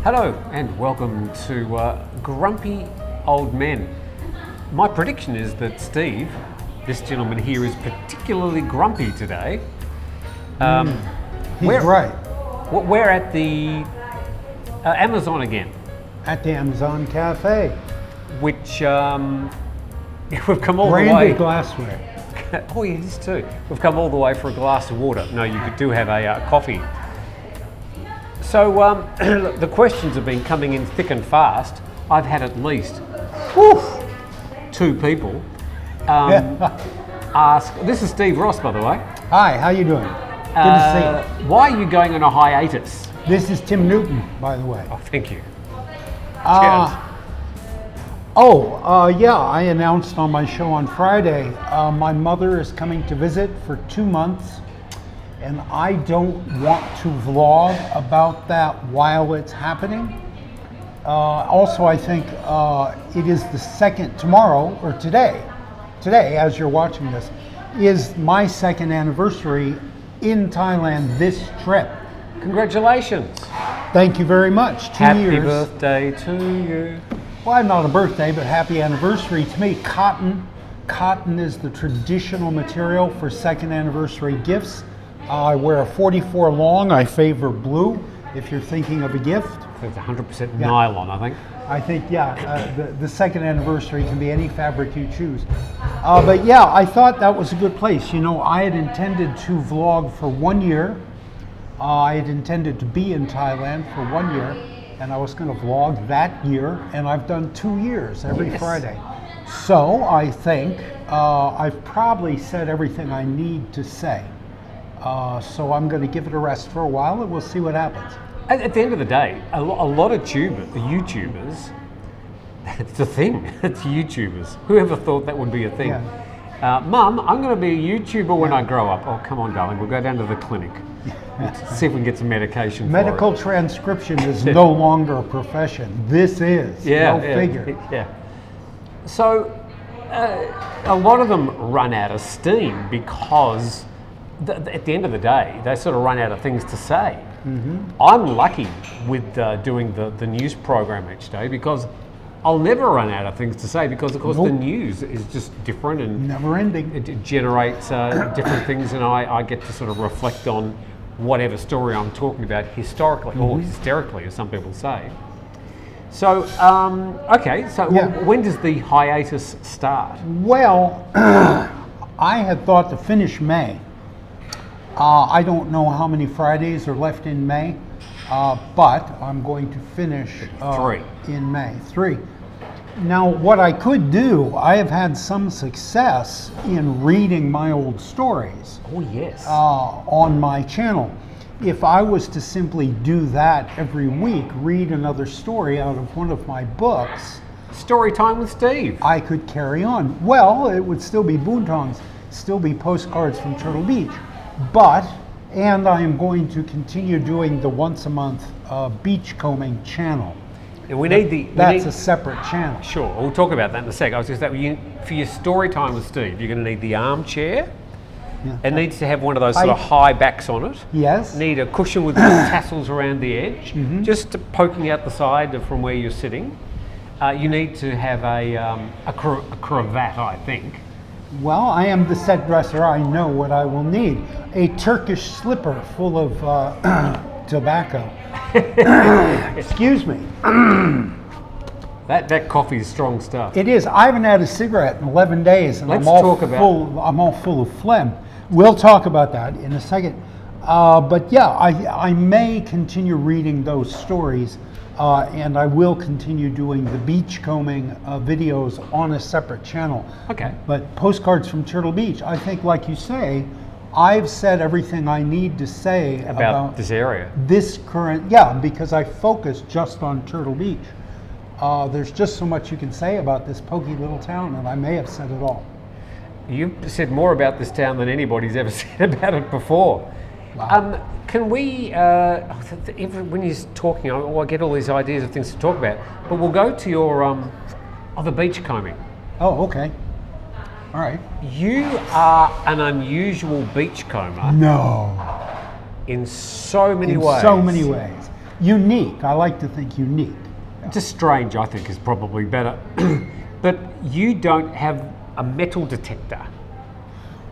Hello and welcome to Grumpy Old Men. My prediction is that Steve, this gentleman here, is particularly grumpy today. He's right. We're at the Amazon again. At the Amazon Cafe. Which we've come all the way. Branded glassware. Oh yeah, this too. We've come all the way for a glass of water. No, you do have a coffee. So the questions have been coming in thick and fast. I've had at least two people ask. This is Steve Ross, by the way. Hi, how you doing? Good to see you. Why are you going on a hiatus? This is Tim Newton, by the way. Oh, thank you. Yeah, I announced on my show on Friday, my mother is coming to visit for 2 months, and I don't want to vlog about that while it's happening. Also, I think it is the second, tomorrow, or today, as you're watching this, is my second anniversary in Thailand this trip. Congratulations. Thank you very much. 2 years. Happy birthday to you. Well, not a birthday, but happy anniversary to me. Cotton is the traditional material for second anniversary gifts. I wear a 44 long. I favor blue if you're thinking of a gift. It's 100% nylon, I think. I think, the second anniversary can be any fabric you choose. But yeah, I thought that was a good place. You know, I had intended to vlog for 1 year. I had intended to be in Thailand for 1 year, and I was going to vlog that year, and I've done 2 years every Friday. So I think I've probably said everything I need to say. So I'm going to give it a rest for a while, and we'll see what happens. At the end of the day, a lot of YouTubers, it's a thing, it's YouTubers. Whoever thought that would be a thing? Yeah. Mum, I'm going to be a YouTuber when I grow up. Oh, come on, darling, we'll go down to the clinic. See if we can get some medication Medical for it. transcription is no longer a profession. This is. Go figure. Yeah. So a lot of them run out of steam because at the end of the day, they sort of run out of things to say. Mm-hmm. I'm lucky with doing the news program each day because I'll never run out of things to say because, of course, the news is just different and never ending. It generates different things, and I get to sort of reflect on whatever story I'm talking about historically or hysterically, as some people say. So, when does the hiatus start? Well, I had thought to finish May. I don't know how many Fridays are left in May, but I'm going to finish 3 in May. 3. Now, what I could do, I have had some success in reading my old stories. Oh, yes. On my channel. If I was to simply do that every week, read another story out of one of my books. Story time with Steve. I could carry on. Well, it would still be boontongs, still be postcards from Turtle Beach. And I am going to continue doing the once a month beachcombing channel. And we need that's a separate channel. Sure, we'll talk about that in a sec. I was just saying, for your story time with Steve, you're going to need the armchair. Yeah. It needs to have one of those sort of high backs on it. Yes. Need a cushion with tassels around the edge, just poking out the side from where you're sitting. You need to have a cravat, I think. Well, I am the set dresser. I know what I will need. A Turkish slipper full of tobacco. Excuse me. That coffee is strong stuff. It is. I haven't had a cigarette in 11 days, and I'm all full of phlegm. We'll talk about that in a second. But yeah, I may continue reading those stories, and I will continue doing the beachcombing videos on a separate channel. Okay. But postcards from Turtle Beach, I think, like you say, I've said everything I need to say about this area. This current, because I focus just on Turtle Beach. There's just so much you can say about this pokey little town, and I may have said it all. You've said more about this town than anybody's ever said about it before. Wow. Can we, when you're talking, I get all these ideas of things to talk about, but we'll go to your, the beachcombing. Oh, okay. All right. You are an unusual beachcomber. No. In so many ways. So many ways. Unique. I like to think unique. Just strange, I think, is probably better. But you don't have a metal detector.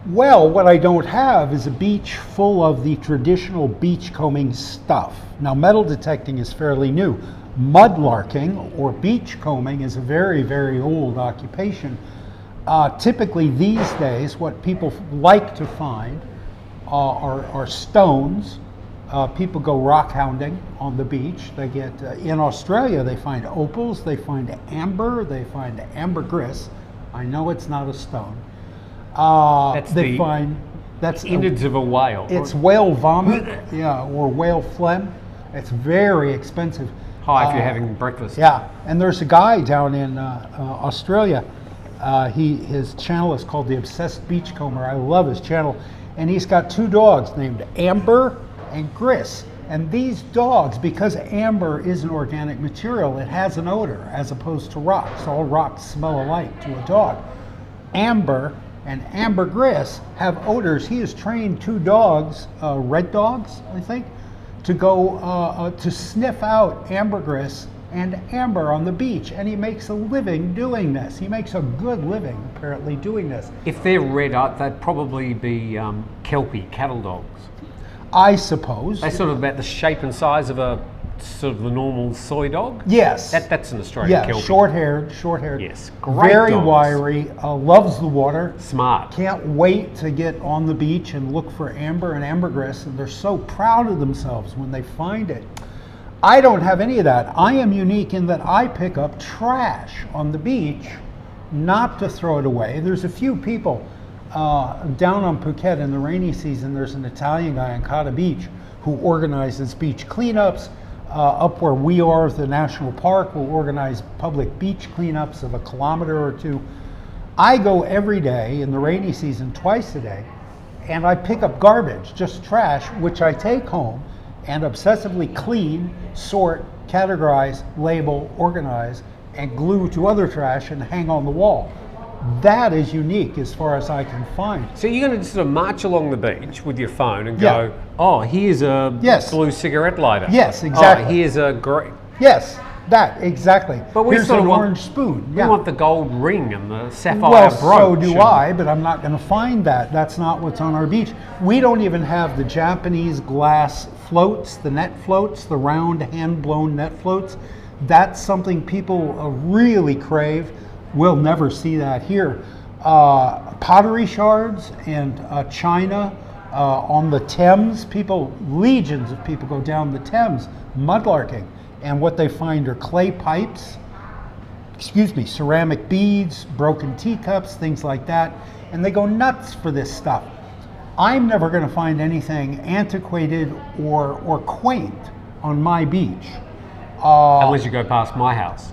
Well, what I don't have is a beach full of the traditional beachcombing stuff. Now, metal detecting is fairly new. Mudlarking or beachcombing is a very, very old occupation. Typically these days, what people like to find are stones. People go rock hounding on the beach. They get, in Australia, they find opals, they find amber, they find ambergris. I know it's not a stone. That's innards of a whale. It's whale vomit, or whale phlegm. It's very expensive. Hi, if you're having breakfast. Yeah, and there's a guy down in Australia. His channel is called The Obsessed Beachcomber. I love his channel, and he's got 2 dogs named Amber and Gris. And these dogs, because amber is an organic material, it has an odor as opposed to rocks. All rocks smell alike to a dog. Amber and ambergris have odors. He has trained 2 dogs, red dogs, I think, to go to sniff out ambergris and amber on the beach, and he makes a living doing this. He makes a good living, apparently, doing this. If they're red, they'd probably be Kelpie cattle dogs. I suppose. They're sort of about the shape and size of a sort of the normal soy dog. Yes. That's an Australian Kelpie. Short-haired. Yes, great very dogs. wiry, loves the water. Smart. Can't wait to get on the beach and look for amber and ambergris, and they're so proud of themselves when they find it. I don't have any of that. I am unique in that I pick up trash on the beach, not to throw it away. There's a few people down on Phuket in the rainy season. There's an Italian guy on Cottage Beach who organizes beach cleanups. Up where we are at the national park, we'll organize public beach cleanups of 1 kilometer or 2. I go every day in the rainy season, twice a day, and I pick up garbage, just trash, which I take home and obsessively clean, sort, categorize, label, organize, and glue to other trash and hang on the wall. That is unique as far as I can find. So you're going to sort of march along the beach with your phone and go, oh, here's a blue cigarette lighter. Yes, exactly. Oh, here's a great... Yes, that, exactly. But we here's sort an of want, orange spoon. We want the gold ring and the sapphire brooch. brooch. So do I, but I'm not going to find that. That's not what's on our beach. We don't even have the Japanese glass floats, the net floats, the round hand-blown net floats. That's something people really crave. We'll never see that here. Pottery shards and china on the Thames. Legions of people go down the Thames mudlarking, and what they find are clay pipes, ceramic beads, broken teacups, things like that, and they go nuts for this stuff. I'm never going to find anything antiquated or quaint on my beach. Unless you go past my house.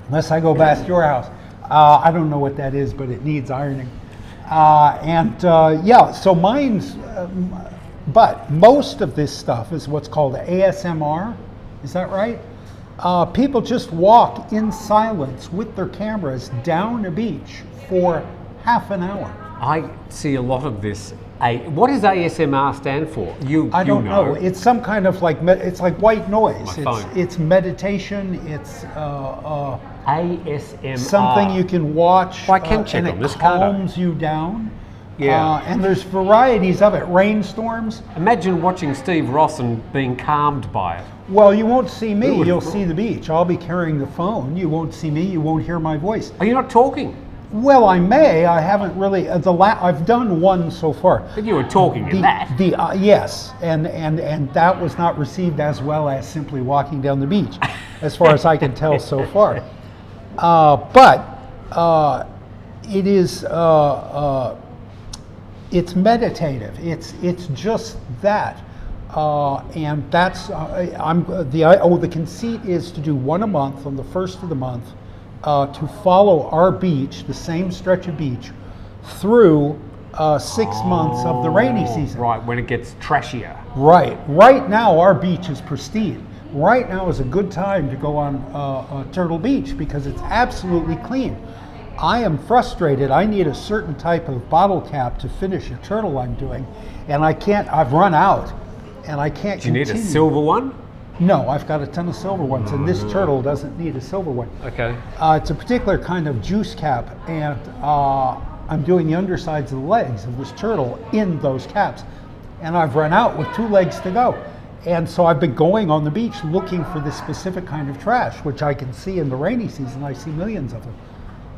Unless I go past your house. I don't know what that is, but it needs ironing. So mine's, but most of this stuff is what's called ASMR. Is that right? People just walk in silence with their cameras down a beach for half an hour. I see a lot of this. What does ASMR stand for? I don't know. It's some kind of it's like white noise. It's meditation. It's ASMR. Something you can watch. I can check on this, can't I? It calms you down. Yeah. And there's varieties of it. Rainstorms. Imagine watching Steve Ross and being calmed by it. Well, you won't see me. You'll see the beach. I'll be carrying the phone. You won't see me. You won't hear my voice. Are you not talking? Well, I may. I haven't really. I've done one so far. But you were talking in that. Yes, and that was not received as well as simply walking down the beach, as far as I can tell so far. But it is. It's meditative. It's just that, and that's. The conceit is to do one a month on the first of the month. To follow our beach, the same stretch of beach, through 6 months of the rainy season. Right, when it gets trashier. Right. Right now, our beach is pristine. Right now is a good time to go on Turtle Beach because it's absolutely clean. I am frustrated. I need a certain type of bottle cap to finish a turtle I'm doing, and I can't. I've run out, and I can't. Do you need a silver one? No, I've got a ton of silver ones, and this turtle doesn't need a silver one. Okay. It's a particular kind of juice cap, and I'm doing the undersides of the legs of this turtle in those caps. And I've run out with 2 legs to go. And so I've been going on the beach looking for this specific kind of trash, which I can see in the rainy season. I see millions of them.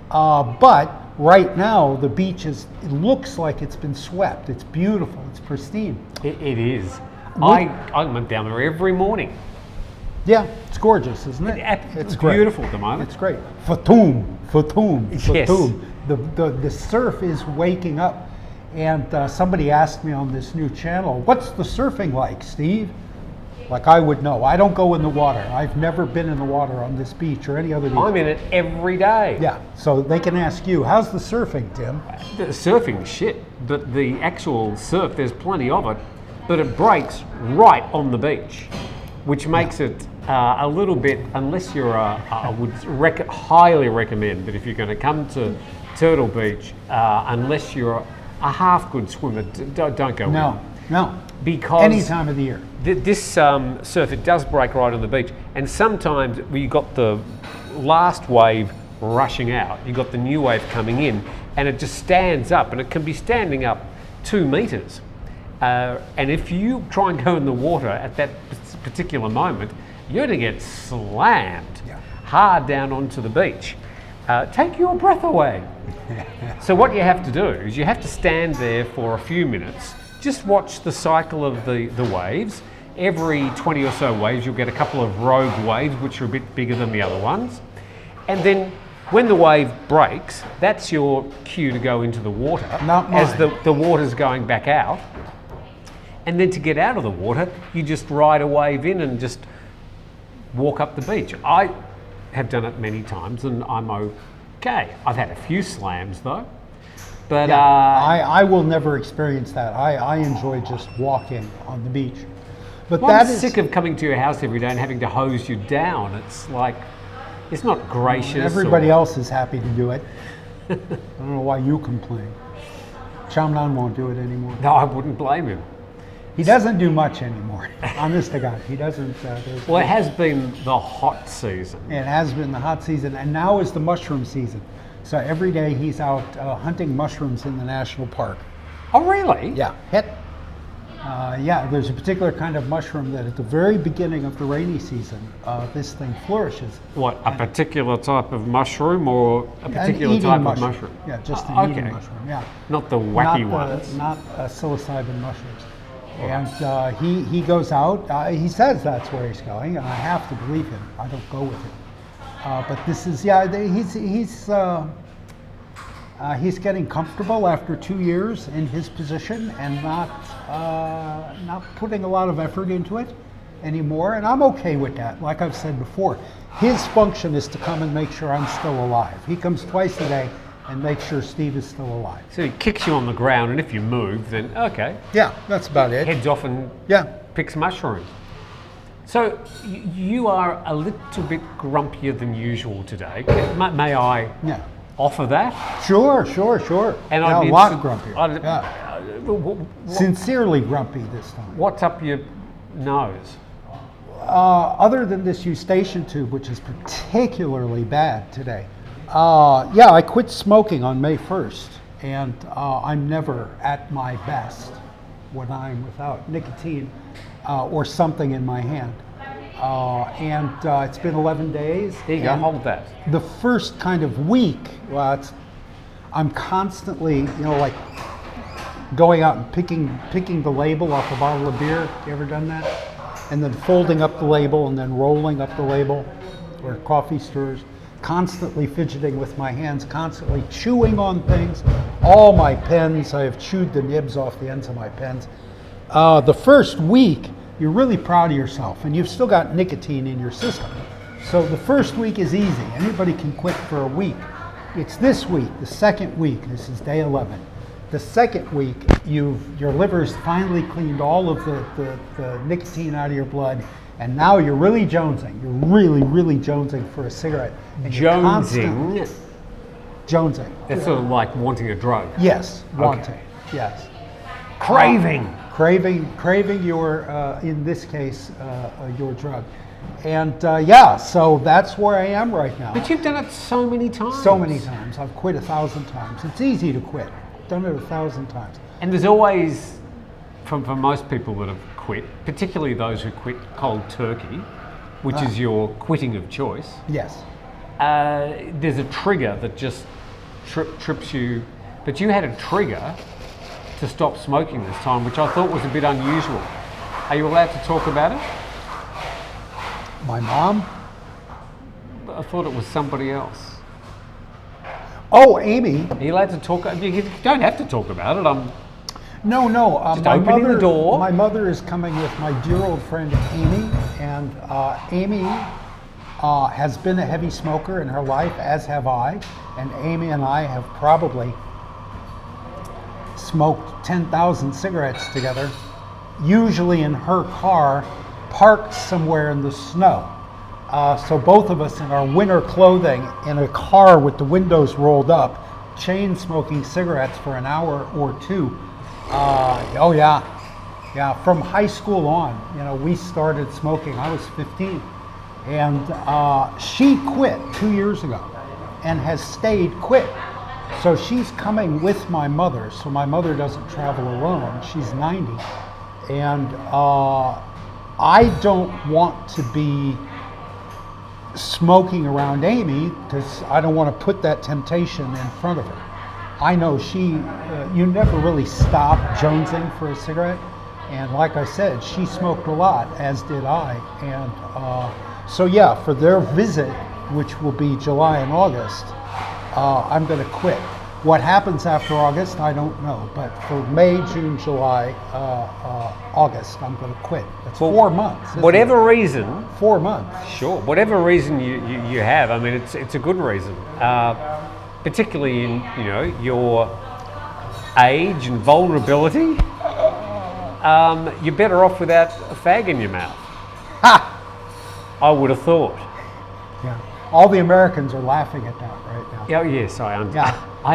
But right now, the beach it looks like it's been swept. It's beautiful. It's pristine. It is. I went down there every morning. Yeah, it's gorgeous, isn't it? It's beautiful at the moment. It's great. Fatum. Yes. The surf is waking up. And somebody asked me on this new channel, what's the surfing like, Steve? Like I would know. I don't go in the water. I've never been in the water on this beach or any other beach. I'm in it every day. Yeah, so they can ask you, how's the surfing, Tim? The surfing shit, but the actual surf, there's plenty of it, but it breaks right on the beach, which makes it a little bit, unless you're I would highly recommend that if you're going to come to Turtle Beach, unless you're a half good swimmer, don't go in. No. Because any time of the year. This surf, it does break right on the beach, and sometimes you got the last wave rushing out, you got the new wave coming in, and it just stands up, and it can be standing up 2 meters. And if you try and go in the water at that particular moment, you're going to get slammed hard down onto the beach. Take your breath away. So what you have to do is you have to stand there for a few minutes, just watch the cycle of the waves. Every 20 or so waves, you'll get a couple of rogue waves, which are a bit bigger than the other ones. And then when the wave breaks, that's your cue to go into the water. Not mine. As the water's going back out. And then to get out of the water, you just ride a wave in and just walk up the beach. I have done it many times and I'm okay. I've had a few slams though. But I will never experience that. I enjoy just walking on the beach. But I'm sick of coming to your house every day and having to hose you down. It's like, it's not gracious. Everybody else is happy to do it. I don't know why you complain. Chamnan won't do it anymore. No, I wouldn't blame him. He doesn't do much anymore. Honest to God, he doesn't. Well, it has been the hot season. It has been the hot season, and now is the mushroom season. So every day he's out hunting mushrooms in the national park. Oh, really? Yeah. There's a particular kind of mushroom that at the very beginning of the rainy season, this thing flourishes. What, a particular type of mushroom or a particular type of mushroom? Yeah, just an eating mushroom, yeah. Not the wacky ones? Not psilocybin mushrooms. And he goes out, he says that's where he's going, and I have to believe him. I don't go with it. But this is, he's getting comfortable after 2 years in his position and not putting a lot of effort into it anymore, and I'm okay with that. Like I've said before, his function is to come and make sure I'm still alive. He comes twice a day and makes sure Steve is still alive. So he kicks you on the ground, and if you move, then okay. Yeah, that's about it. Heads off and picks mushrooms. So you are a little bit grumpier than usual today. May I offer that? Sure. And a lot grumpier. Sincerely grumpy this time. What's up your nose? Other than this eustachian tube, which is particularly bad today. I quit smoking on May 1st, and I'm never at my best when I'm without nicotine or something in my hand. It's been 11 days. There you go, hold that. The first kind of week, I'm constantly, like going out and picking the label off a bottle of beer. You ever done that? And then folding up the label and then rolling up the label, or coffee stirrers. Constantly fidgeting with my hands, constantly chewing on things. All my pens, I have chewed the nibs off the ends of my pens. The first week, you're really proud of yourself, and you've still got nicotine in your system. So the first week is easy. Anybody can quit for a week. It's this week, the second week. This is day 11. The second week, your liver's finally cleaned all of the nicotine out of your blood, and now you're really jonesing. You're really, really jonesing for a cigarette. And jonesing? Jonesing. That's sort of like wanting a drug. Yes, wanting. Yes. Craving. craving your, in this case, your drug. And yeah, so that's where I am right now. But you've done it so many times. So many times. I've quit 1,000 times. It's easy to quit. Done it 1,000 times. And there's always, for most people that have quit, particularly those who quit cold turkey, which is your quitting of choice. Yes. There's a trigger that just trips you. But you had a trigger to stop smoking this time, which I thought was a bit unusual. Are you allowed to talk about it? My mom? I thought it was somebody else. Oh, Amy. Are you allowed to talk? You don't have to talk about it. No. Just opening the door. My mother is coming with my dear old friend Amy, and Amy has been a heavy smoker in her life, as have I. And Amy and I have probably smoked 10,000 cigarettes together, usually in her car, parked somewhere in the snow. So both of us in our winter clothing in a car with the windows rolled up, chain smoking cigarettes for an hour or two. Oh yeah, from high school on, we started smoking. I was 15, and she quit 2 years ago and has stayed quit. So she's coming with my mother, so my mother doesn't travel alone. She's 90, and I don't want to be smoking around Amy because I don't want to put that temptation in front of her. I know you never really stop jonesing for a cigarette, and like I said, she smoked a lot, as did I, and so yeah, for their visit, which will be July and August, I'm going to quit. What happens after August, I don't know, but for May, June, July, August, I'm going to quit. That's 4 months. Whatever reason. 4 months. Sure. Whatever reason you have, I mean, it's a good reason. Particularly in your age and vulnerability, you're better off without a fag in your mouth. Ha! I would have thought. Yeah. All the Americans are laughing at that right now. Oh yes, I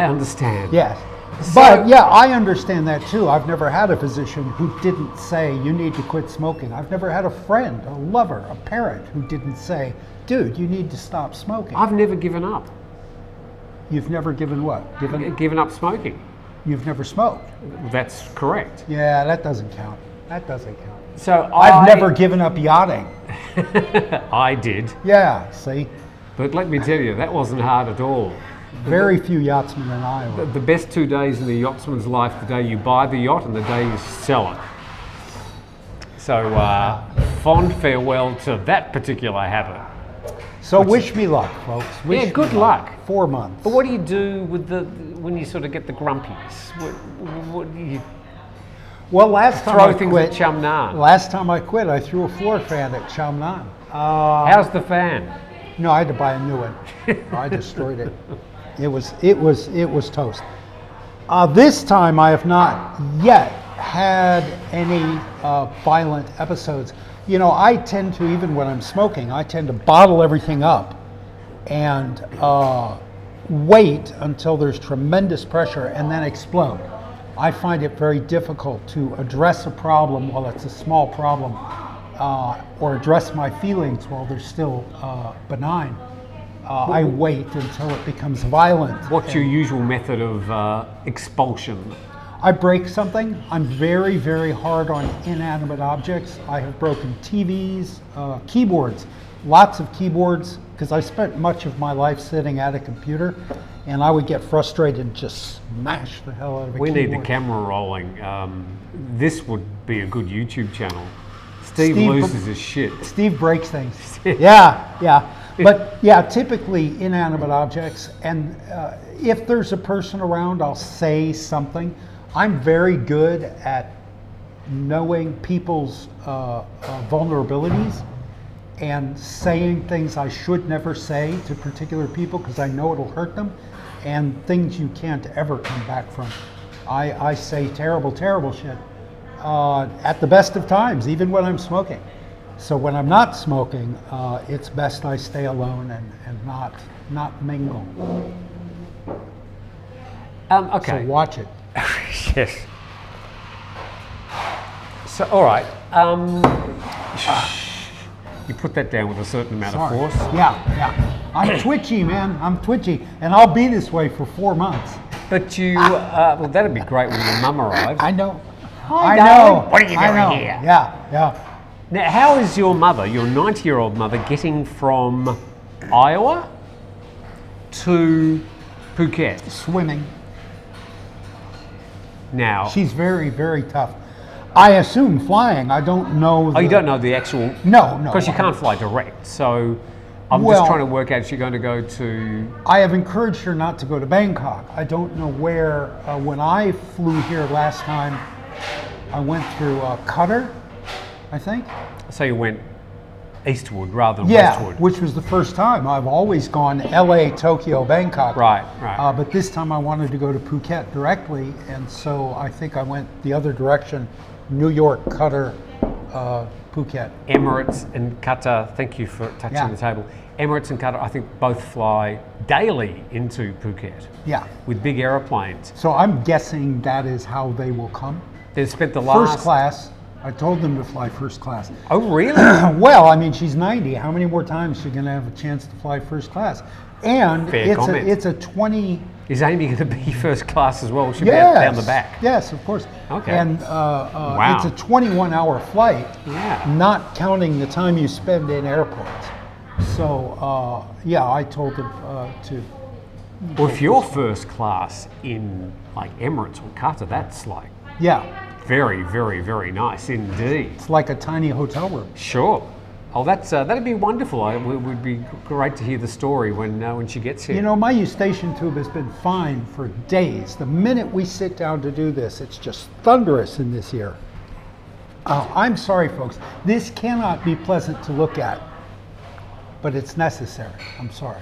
understand. Yes. But yeah, I understand that too. I've never had a physician who didn't say you need to quit smoking. I've never had a friend, a lover, a parent who didn't say, dude, you need to stop smoking. I've never given up. You've never given what? Given up smoking. You've never smoked. That's correct. Yeah, that doesn't count. That doesn't count. So I've never given up yachting. I did. Yeah, see? But let me tell you, that wasn't hard at all. Very few yachtsmen in Iowa. The best 2 days in the yachtsman's life, the day you buy the yacht and the day you sell it. So fond farewell to that particular habit. So wish me luck, folks. Yeah, good luck. 4 months. But what do you do with when you sort of get the grumpies? What do you Well, last time throw I things quit, at Chum Nan? Last time I quit, I threw a floor fan at Chum Nan. How's the fan? No, I had to buy a new one. I destroyed it. It was toast. This time I have not yet had any violent episodes. I tend to, even when I'm smoking, I tend to bottle everything up and wait until there's tremendous pressure and then explode. I find it very difficult to address a problem while it's a small problem, or address my feelings while they're still benign. I wait until it becomes violent. What's your usual method of expulsion? I break something. I'm very, very hard on inanimate objects. I have broken TVs, keyboards, lots of keyboards, because I spent much of my life sitting at a computer, and I would get frustrated and just smash the hell out of a keyboard. We need the camera rolling. This would be a good YouTube channel. Steve loses his shit. Steve breaks things. Yeah. But yeah, typically inanimate objects, and if there's a person around, I'll say something. I'm very good at knowing people's vulnerabilities and saying things I should never say to particular people because I know it'll hurt them, and things you can't ever come back from. I say terrible, terrible shit at the best of times, even when I'm smoking. So when I'm not smoking, it's best I stay alone and not mingle. Okay. So watch it. Yes. So, all right. You put that down with a certain amount of force. Yeah. I'm twitchy, man. I'm twitchy. And I'll be this way for 4 months. But you, well, that'd be great when your mum arrives. I know. I know. What are you doing here? Yeah. Now, how is your mother, your 90-year-old mother, getting from Iowa to Phuket? Swimming. Now, She's very, very tough. I assume flying. I don't know. you don't know the actual... No. Because you can't fly direct. So I'm just trying to work out if you're going to go to... I have encouraged her not to go to Bangkok. I don't know where. When I flew here last time, I went through Cottage, I think. So you went eastward rather than westward. Which was the first time. I've always gone LA, Tokyo, Bangkok. Right. But this time I wanted to go to Phuket directly, and so I think I went the other direction, New York, Qatar, Phuket. Emirates and Qatar, thank you for touching the table. Emirates and Qatar, I think, both fly daily into Phuket. Yeah. With big aeroplanes. So I'm guessing that is how they will come. They've spent the last... First class. I told them to fly first class. Oh, really? Well, I mean, she's 90. How many more times is she going to have a chance to fly first class? And it's a 20... Is Amy going to be first class as well? She'll be down the back. Yes, of course. Okay. And wow. It's a 21-hour flight, Yeah. not counting the time you spend in airports. So, I told them to... Well, if you're first class in like Emirates or Qatar, that's like very, very, very nice indeed. It's like a tiny hotel room. Sure. Oh, that'd be wonderful. It would be great to hear the story when she gets here. You know, my eustachian tube has been fine for days. The minute we sit down to do this, it's just thunderous in this ear. I'm sorry, folks. This cannot be pleasant to look at, but it's necessary. I'm sorry.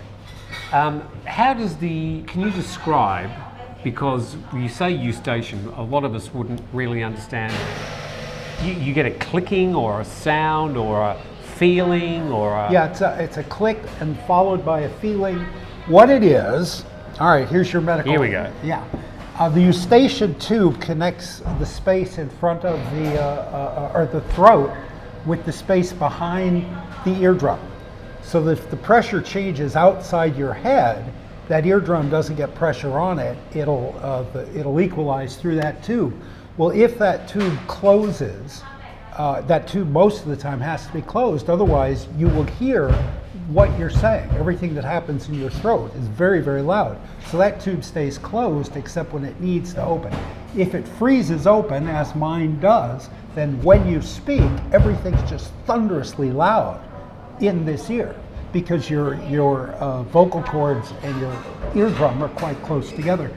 Can you describe, because you say eustachian, a lot of us wouldn't really understand. You get a clicking or a sound or a feeling or a... Yeah, it's a click and followed by a feeling. What it is, all right, here's your medical... Here we go. Yeah. The eustachian tube connects the space in front of the throat with the space behind the eardrum. So that if the pressure changes outside your head, that eardrum doesn't get pressure on it. It'll equalize through that tube. Well, if that tube closes, that tube most of the time has to be closed. Otherwise, you will hear what you're saying. Everything that happens in your throat is very, very loud. So that tube stays closed except when it needs to open. If it freezes open, as mine does, then when you speak, everything's just thunderously loud in this ear because your vocal cords and your eardrum are quite close together.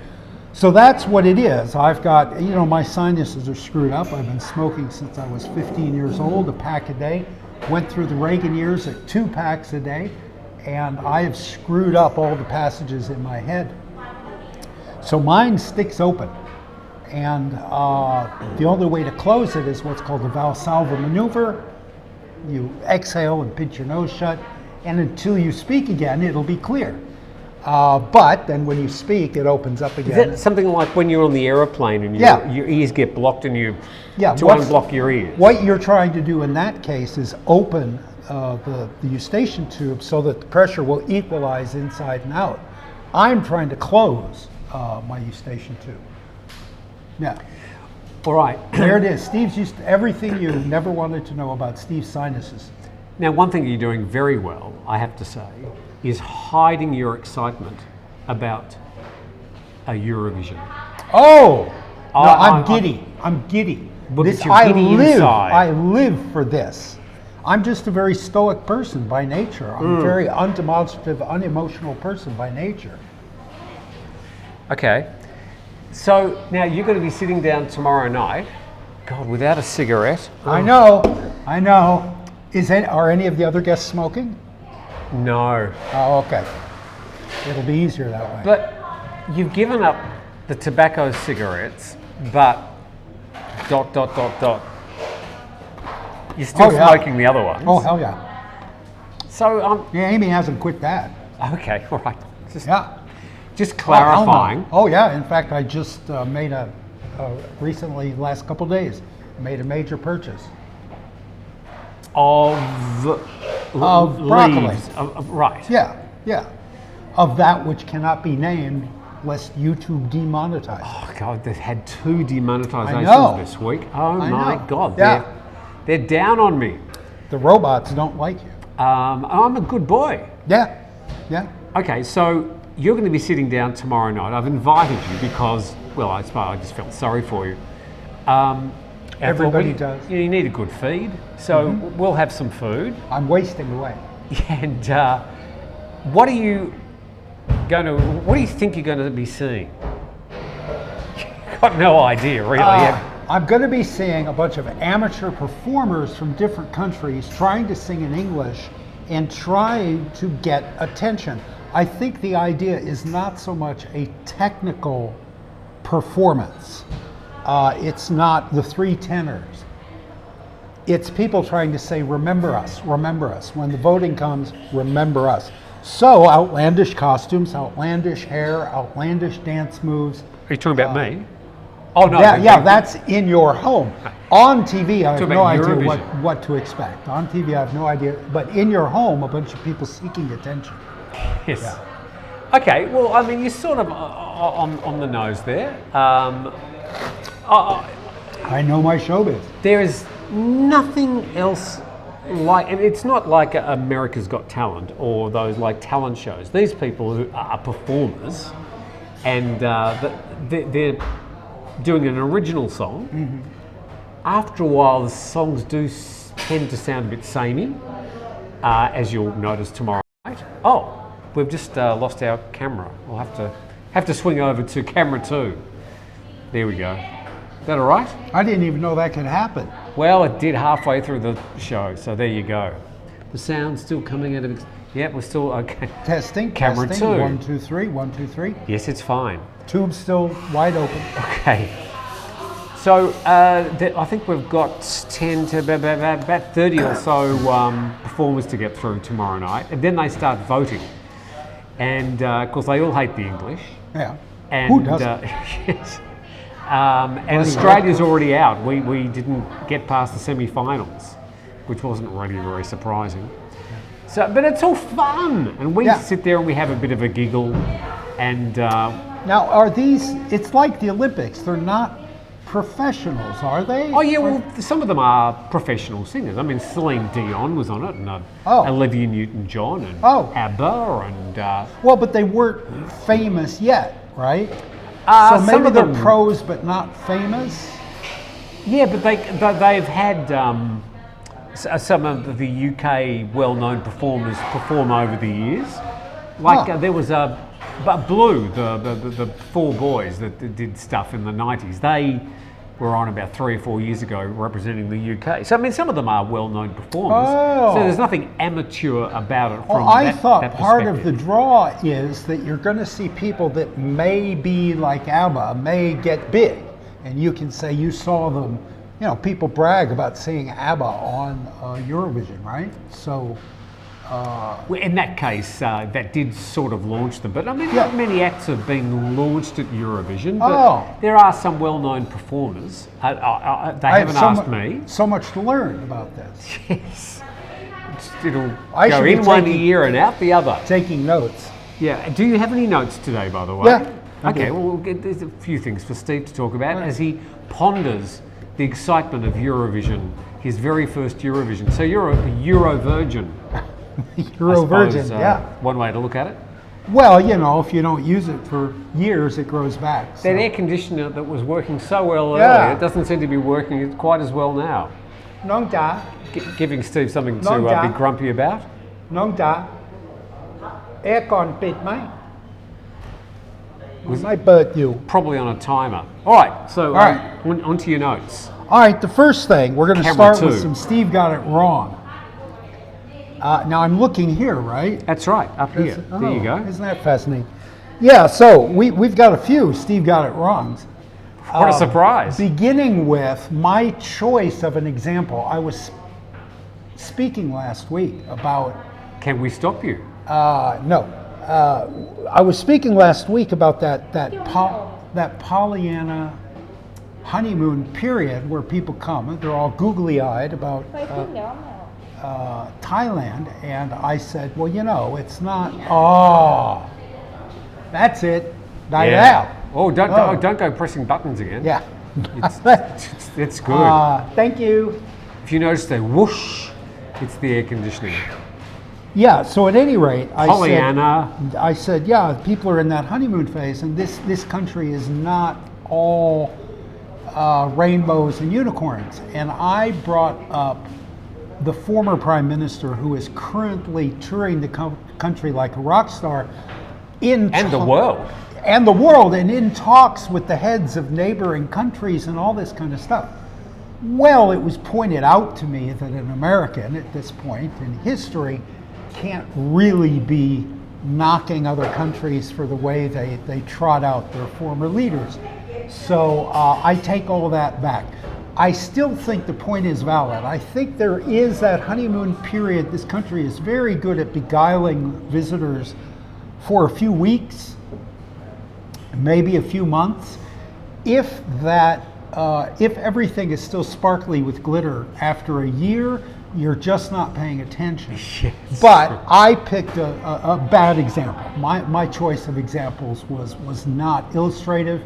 So that's what it is. I've got, my sinuses are screwed up. I've been smoking since I was 15 years old, a pack a day. Went through the Reagan years at 2 packs a day, and I have screwed up all the passages in my head. So mine sticks open. And the only way to close it is what's called the Valsalva maneuver. You exhale and pinch your nose shut, and until you speak again, it'll be clear. But then when you speak, it opens up again. Is that something like when you're on the aeroplane and your ears get blocked and you unblock your ears? What you're trying to do in that case is open the eustachian tube so that the pressure will equalize inside and out. I'm trying to close my eustachian tube. Yeah. All right. There it is. Steve's used to everything you never wanted to know about Steve's sinuses. Now, one thing you're doing very well, I have to say, is hiding your excitement about a Eurovision. Oh! No, I'm giddy. I'm giddy. But you're giddy inside. I live for this. I'm just a very stoic person by nature. I'm a very undemonstrative, unemotional person by nature. Okay. So now you're going to be sitting down tomorrow night, God, without a cigarette. I know. Are any of the other guests smoking? No. Oh, okay. It'll be easier that way. But you've given up the tobacco cigarettes, but ... You're still smoking the other ones. Oh, hell yeah. So, Amy hasn't quit that. Okay, all right. Just Oh, clarifying. yeah. In fact, I just made recently, last couple days, made a major purchase Of broccoli. leaves. Right. Yeah. Of that which cannot be named, lest YouTube demonetize. Oh God, they've had 2 I demonetizations know. this week. Oh I my know. God, Yeah. they're down on me. The robots don't like you. I'm a good boy. Yeah. Okay, so you're going to be sitting down tomorrow night. I've invited you because, well, I suppose I just felt sorry for you. Everybody does. You need a good feed, so we'll have some food. I'm wasting away. And what do you think you're going to be seeing? Got no idea, really. I'm going to be seeing a bunch of amateur performers from different countries trying to sing in English and trying to get attention. I think the idea is not so much a technical performance. It's not the 3 tenors. It's people trying to say, remember us, remember us. When the voting comes, remember us. So outlandish costumes, outlandish hair, outlandish dance moves. Are you talking about me? Oh no. Yeah, that's in your home. On TV, I have no idea Eurovision. what to expect. On TV, I have no idea. But in your home, a bunch of people seeking attention. Yes. Yeah. Okay, well, I mean, you're sort of on the nose there. I know my showbiz. There is nothing else like, and it's not like America's Got Talent or those like talent shows. These people who are performers, and they're doing an original song. After a while, the songs do tend to sound a bit samey, as you'll notice tomorrow night. Oh, we've just lost our camera. We'll have to swing over to camera 2. There we go. Is that all right? I didn't even know that could happen. Well, it did halfway through the show, so there you go. The sound's still coming out of. Yeah, we're still okay. Testing. Camera testing. 2. 1, 2, 3. 1, 2, 3. Yes, it's fine. Tube's still wide open. Okay. So I think we've got 10 to about 30 or so performers to get through tomorrow night, and then they start voting. And of course, they all hate the English. Yeah. And, Who doesn't? Yes. And Australia's already out. We didn't get past the semi-finals, which wasn't really very surprising. So, but it's all fun, and we sit there and we have a bit of a giggle. And now, are these? It's like the Olympics. They're not professionals, are they? oh yeah, well, some of them are professional singers. I mean, Celine Dion was on it, and Olivia Newton-John, and ABBA, and well, but they weren't famous yet, right? So some maybe of they're them, pros, but not famous. Yeah, but they've had some of the UK well-known performers perform over the years. Like there was Blue, the 4 boys that did stuff in the 90s. They were on about 3 or 4 years ago representing the UK. So I mean, some of them are well-known performers. So there's nothing amateur about it. From I thought that part of perspective. the draw is that you're going to see people that may be like ABBA, may get big, and you can say you saw them. You know, people brag about seeing ABBA on Eurovision, right? So. Well, in that case, that did sort of launch them. But I mean, not many acts have been launched at Eurovision. But there are some well-known performers. They haven't asked me. So much to learn about this. Yes. It'll I go should be in one taking- ear and out the other. Taking notes. Yeah. Do you have any notes today, by the way? Yeah. Okay. Well, there's a few things for Steve to talk about as he ponders the excitement of Eurovision, his very first Eurovision. So you're a Euro virgin. Eurovirgin, yeah. One way to look at it. Well, you know, if you don't use it for years, it grows back. So. That air conditioner that was working so well earlier, it doesn't seem to be working quite as well now. Nong da. Giving Steve something to be grumpy about. Nong da. Aircon pit, mate. We might bird you. Probably on a timer. All right, so on to your notes. All right, the first thing, we're going to Camera start with 2. some Steve got it wrong. Now I'm looking here, right? That's right, up here. There you go. Isn't that fascinating? Yeah, so we've got a few Steve got it wrongs. What a surprise. Beginning with my choice of an example. I was speaking last week about... Can we stop you? No. I was speaking last week about that Pollyanna honeymoon period where people come. They're all googly-eyed about Thailand, and I said, well, you know, it's not. Oh, that's it. Night out. Oh, don't go pressing buttons again. Yeah. It's good. Thank you. If you notice the whoosh, it's the air conditioning. Yeah, so at any rate, I said, yeah, people are in that honeymoon phase, and this country is not all rainbows and unicorns. And I brought up the former prime minister, who is currently touring the country like a rock star, and the world, and in talks with the heads of neighboring countries and all this kind of stuff. Well, it was pointed out to me that an American at this point in history can't really be knocking other countries for the way they trot out their former leaders. So I take all that back. I still think the point is valid. I think there is that honeymoon period. This country is very good at beguiling visitors for a few weeks, maybe a few months. If everything is still sparkly with glitter after a year, you're just not paying attention. Yes. But I picked a bad example. My choice of examples was not illustrative,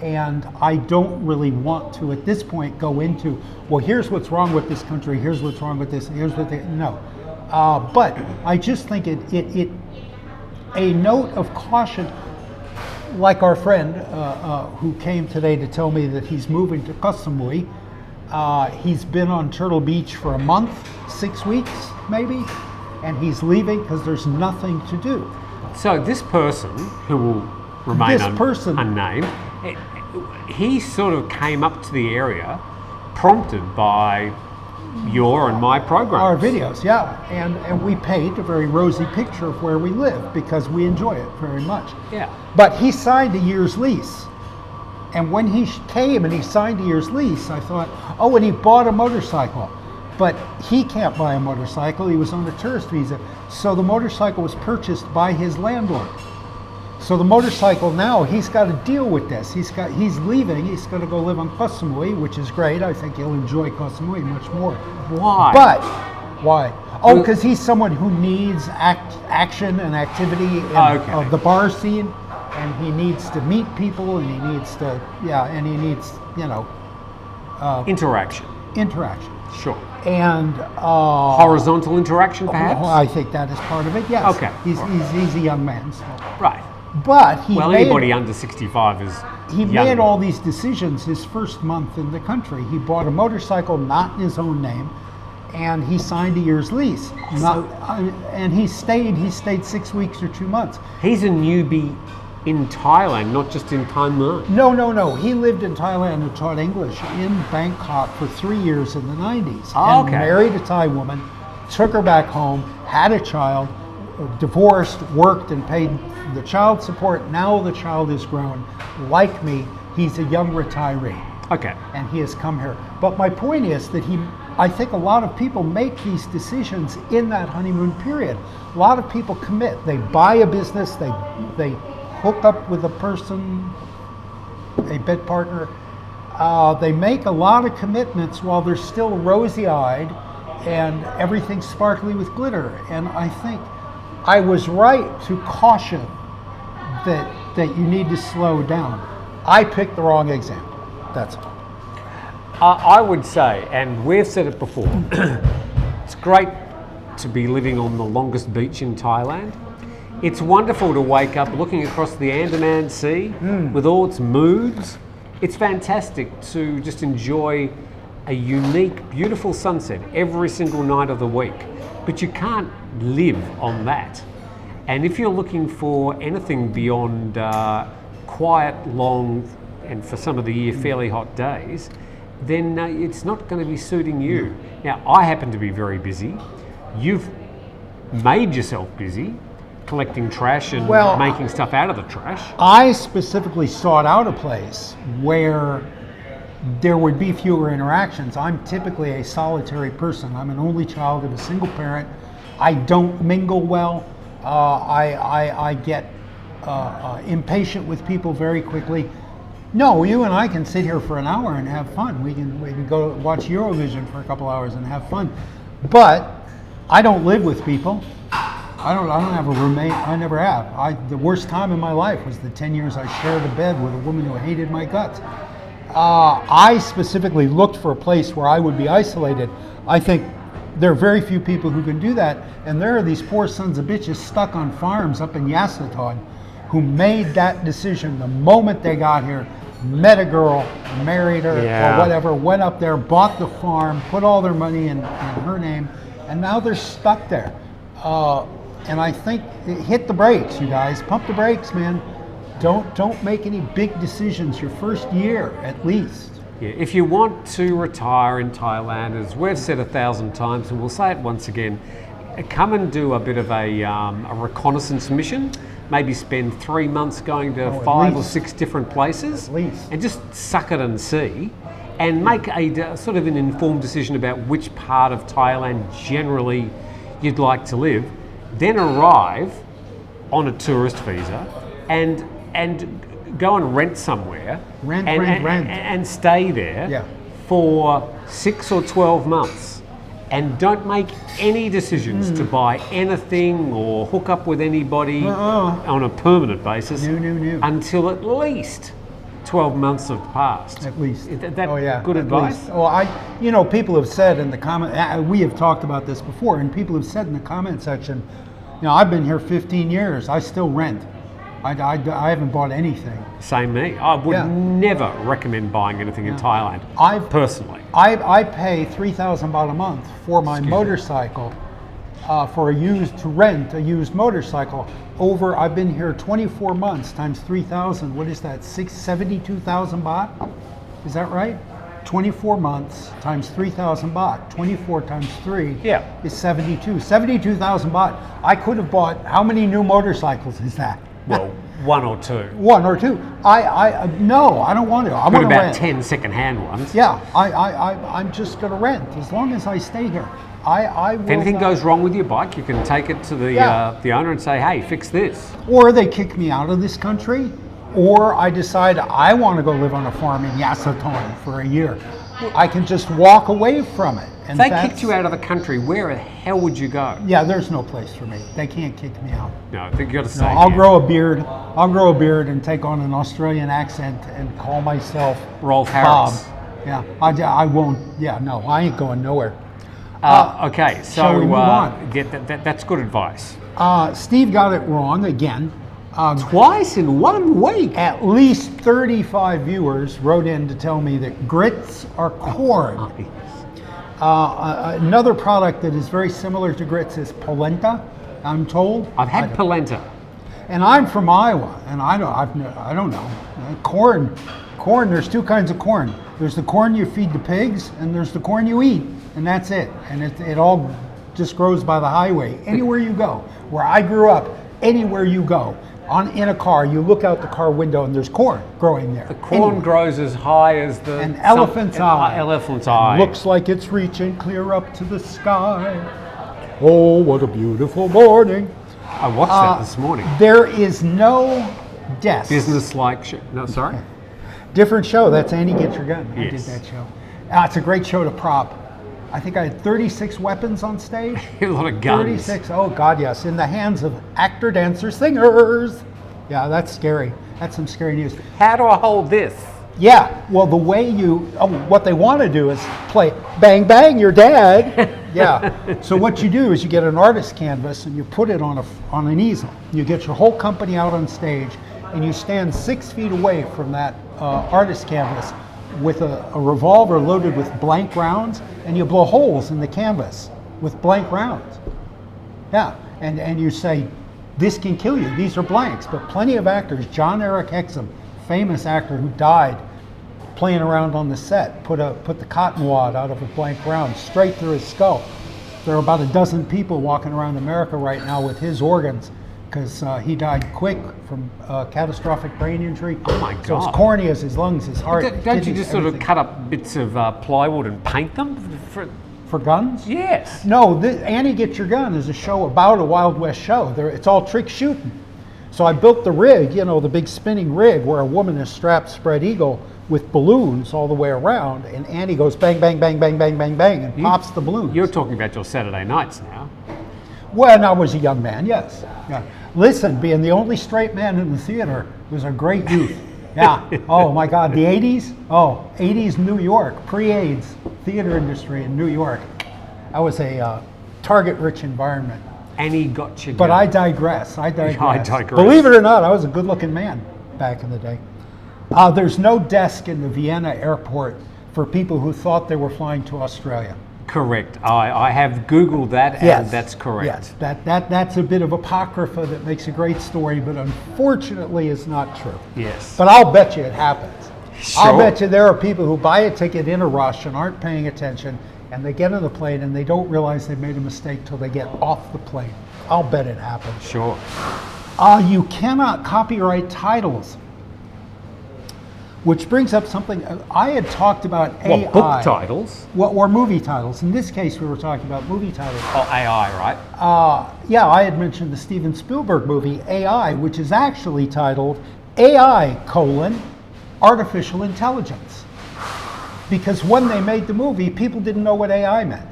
and I don't really want to at this point go into, well, here's what's wrong with this country, here's what's wrong with this, here's what they, no. But I just think it a note of caution, like our friend who came today to tell me that he's moving to Koh Samui. He's been on Turtle Beach for a month, 6 weeks maybe, and he's leaving because there's nothing to do. So this person, who will remain unnamed, he sort of came up to the area prompted by your and my program. Our videos, yeah. And we paint a very rosy picture of where we live because we enjoy it very much. Yeah. But he signed a year's lease. And when he came and he signed a year's lease, I thought, oh, and he bought a motorcycle. But he can't buy a motorcycle. He was on a tourist visa. So the motorcycle was purchased by his landlord. So the motorcycle now, he's got to deal with this. He's leaving. He's going to go live on Koh Samui, which is great. I think he'll enjoy Koh Samui much more. Why? But why? Oh, because he's someone who needs action and activity of the bar scene, and he needs to meet people, and he needs to, and he needs, interaction. Interaction. Sure. And horizontal interaction, perhaps. I think that is part of it. Yes. Okay. He's a young man. So. Right. But anybody under 65 is He young. made all these decisions his first month in the country. He bought a motorcycle not in his own name, and he signed a year's lease. And he stayed 6 weeks or 2 months. He's a newbie in Thailand, not just in Thailand. No. He lived in Thailand and taught English in Bangkok for 3 years in the 90s. Oh, and married a Thai woman, took her back home, had a child, divorced, worked, and paid the child support. Now the child is grown. Like me, he's a young retiree. Okay. And he has come here. But my point is that I think a lot of people make these decisions in that honeymoon period. A lot of people commit. They buy a business, they hook up with a person, a bed partner. They make a lot of commitments while they're still rosy-eyed and everything's sparkly with glitter. And I think I was right to caution that you need to slow down. I picked the wrong example. That's all. I would say, and we've said it before, it's great to be living on the longest beach in Thailand. It's wonderful to wake up looking across the Andaman Sea with all its moods. It's fantastic to just enjoy a unique, beautiful sunset every single night of the week. But you can't live on that. And if you're looking for anything beyond quiet, long, and for some of the year fairly hot days, then it's not going to be suiting you. Now, I happen to be very busy. You've made yourself busy collecting trash and making stuff out of the trash. I specifically sought out a place where there would be fewer interactions. I'm typically a solitary person. I'm an only child of a single parent. I don't mingle well. I get impatient with people very quickly. No, you and I can sit here for an hour and have fun. We can go watch Eurovision for a couple hours and have fun. But I don't live with people. I don't have a roommate. I never have. The worst time in my life was the 10 years I shared a bed with a woman who hated my guts. I specifically looked for a place where I would be isolated. I think there are very few people who can do that, and there are these poor sons of bitches stuck on farms up in Yasaton who made that decision the moment they got here, met a girl, married her, or whatever, went up there, bought the farm, put all their money in her name, and now they're stuck there. And I think, hit the brakes, you guys. Pump the brakes, man. Don't make any big decisions your first year, at least. Yeah, if you want to retire in Thailand, as we've said 1,000 times, and we'll say it once again, come and do a bit of a reconnaissance mission. Maybe spend 3 months going to 5 or 6 different places, At least. and just suck it and see, and make a sort of an informed decision about which part of Thailand generally you'd like to live. Then arrive on a tourist visa and go and rent somewhere, Rent. and stay there for 6 or 12 months. And don't make any decisions to buy anything or hook up with anybody on a permanent basis until at least 12 months have passed. At least. Is that good advice? Well, people have said in the comment, we have talked about this before, and people have said in the comment section, I've been here 15 years, I still rent. I haven't bought anything. Same me. I would never recommend buying anything in Thailand, personally. I pay 3,000 baht a month for my motorcycle, to rent a used motorcycle. I've been here 24 months times 3,000. What is that? 72,000 baht? Is that right? 24 months times 3,000 baht. 24 times 3 is 72. 72,000 baht. I could have bought, how many new motorcycles is that? Well, 1 or 2. 1 or 2. No, I don't want to. I'm got about rent. 10 second-hand ones. Yeah, I'm just going to rent as long as I stay here. If anything goes wrong with your bike, you can take it to the owner and say, "Hey, fix this." Or they kick me out of this country, or I decide I want to go live on a farm in Yasaton for a year. I can just walk away from it. If they kicked you out of the country, where the hell would you go? Yeah, there's no place for me. They can't kick me out. No, I think you got to say. I'll grow a beard. I'll grow a beard and take on an Australian accent and call myself Rolf Bob. Harris. Yeah, I won't. Yeah, no, I ain't going nowhere. Okay, so shall we move on? That's good advice. Steve got it wrong again. Twice in 1 week. At least 35 viewers wrote in to tell me that grits are corn. Another product that is very similar to grits is polenta, I'm told. I've had polenta. And I'm from Iowa, and I don't know. Corn, there's 2 kinds of corn. There's the corn you feed the pigs, and there's the corn you eat, and that's it. And it all just grows by the highway, anywhere you go. Where I grew up, anywhere you go. In a car, you look out the car window and there's corn growing there. The corn grows as high as an elephant's eye. Elephant's eye. Looks like it's reaching clear up to the sky. Oh, what a beautiful morning. I watched that this morning. There is no death. Business-like show. No, sorry? Different show. That's Andy Get Your Gun. Yes. I did that show. It's a great show to prop. I think I had 36 weapons on stage. A lot of guns. 36, oh God, yes. In the hands of actor, dancers, singers. Yeah, that's scary. That's some scary news. How do I hold this? Yeah, well, the way what they want to do is play bang, bang, you're dead. Yeah, so what you do is you get an artist canvas and you put it on an easel. You get your whole company out on stage and you stand 6 feet away from that artist canvas with a revolver loaded with blank rounds, and you blow holes in the canvas with blank rounds. Yeah, and you say, this can kill you, these are blanks. But plenty of actors, John Eric Hexum, famous actor who died playing around on the set, put the cotton wad out of a blank round straight through his skull. There are about a dozen people walking around America right now with his organs, because he died quick from catastrophic brain injury. Oh my God. So as corny as his lungs, his heart. Don't you just sort of cut up bits of plywood and paint them? For guns? Yes. No, Annie Get Your Gun is a show about a Wild West show. It's all trick shooting. So I built the rig, you know, the big spinning rig where a woman is strapped spread eagle with balloons all the way around, and Annie goes bang, bang, bang, bang, bang, bang, bang, and pops the balloons. You're talking about your Saturday nights now. When I was a young man, yes. Yeah. Listen, being the only straight man in the theater was a great youth. Yeah. Oh my God, the 80s? Oh, 80s New York, pre-AIDS, theater industry in New York. That was a target-rich environment. Annie got you. But I digress. I digress. digress. Believe it or not, I was a good-looking man back in the day. There's no desk in the Vienna airport for people who thought they were flying to Australia. Correct. I have Googled that, and Yes. that's correct. Yes, that's a bit of apocrypha that makes a great story, but unfortunately is not true. Yes. But I'll bet you it happens. Sure. I'll bet you there are people who buy a ticket in a rush and aren't paying attention, and they get on the plane and they don't realize they made a mistake till they get off the plane. I'll bet it happens. Sure. You cannot copyright titles. Which brings up something I had talked about AI. What, book titles? Or movie titles. In this case, we were talking about movie titles. Oh, AI, right? Yeah, I had mentioned the Steven Spielberg movie AI, which is actually titled AI: Artificial Intelligence. Because when they made the movie, people didn't know what AI meant.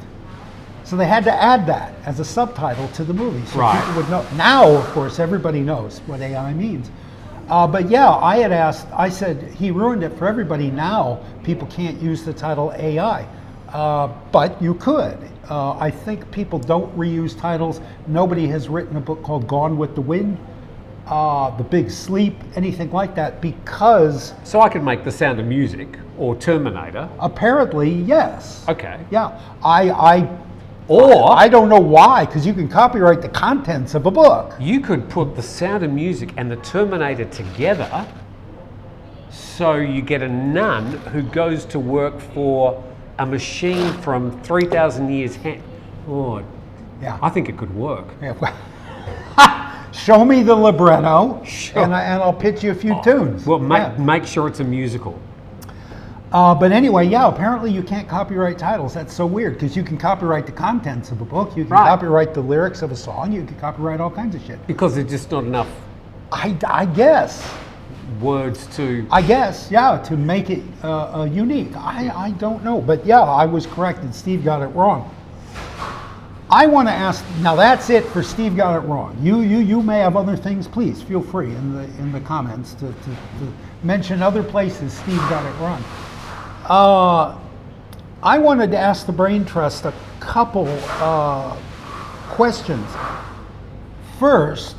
So they had to add that as a subtitle to the movie so Right. people would know. Now, of course, everybody knows what AI means. But yeah, I said, he ruined it for everybody. Now, people can't use the title AI. But you could. I think people don't reuse titles. Nobody has written a book called Gone with the Wind, The Big Sleep, anything like that, because So I could make The Sound of Music or Terminator. apparently, yes. Okay. Yeah, Or I don't know why, because you can copyright the contents of a book. you could put The Sound of Music and The Terminator together, so you get a nun who goes to work for a machine from 3,000 years hen. Oh, Yeah. I think it could work. Yeah, well, show me the libretto, Sure. and I'll pitch you a few tunes. Well, Yeah. make sure it's a musical. But anyway, yeah, apparently you can't copyright titles. That's so weird, because you can copyright the contents of a book, you can Right. copyright the lyrics of a song, you can copyright all kinds of shit. Because there's just not enough I guess, words to... yeah, to make it unique. I don't know, but yeah, I was correct, and Steve got it wrong. I want to ask, now that's it for Steve got it wrong. You may have other things, please feel free in the comments to mention other places Steve got it wrong. I wanted to ask the Brain Trust a couple questions. First,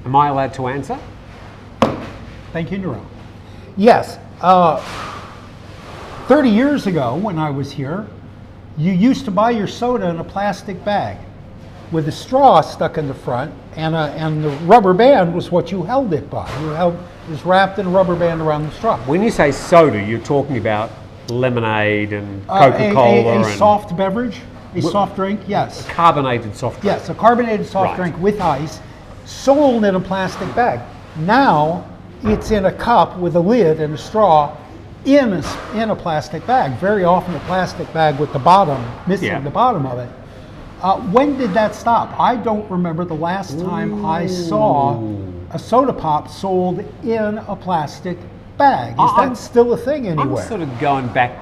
Am I allowed to answer? thank you, Nero. Yes, 30 years ago when I was here, you used to buy your soda in a plastic bag with a straw stuck in the front, and the rubber band was what you held it by. It was wrapped in a rubber band around the straw. When you say soda, you're talking about lemonade and Coca-Cola A and soft beverage, a soft drink, yes. carbonated soft drink. Yes, a carbonated soft Right. drink with ice, sold in a plastic bag. Now, it's in a cup with a lid and a straw in a plastic bag. Very often a plastic bag with the bottom, missing Yeah. the bottom of it. When did that stop? I don't remember the last time I saw a soda pop sold in a plastic bag. Is I'm- that still a thing I'm anywhere? sort of going back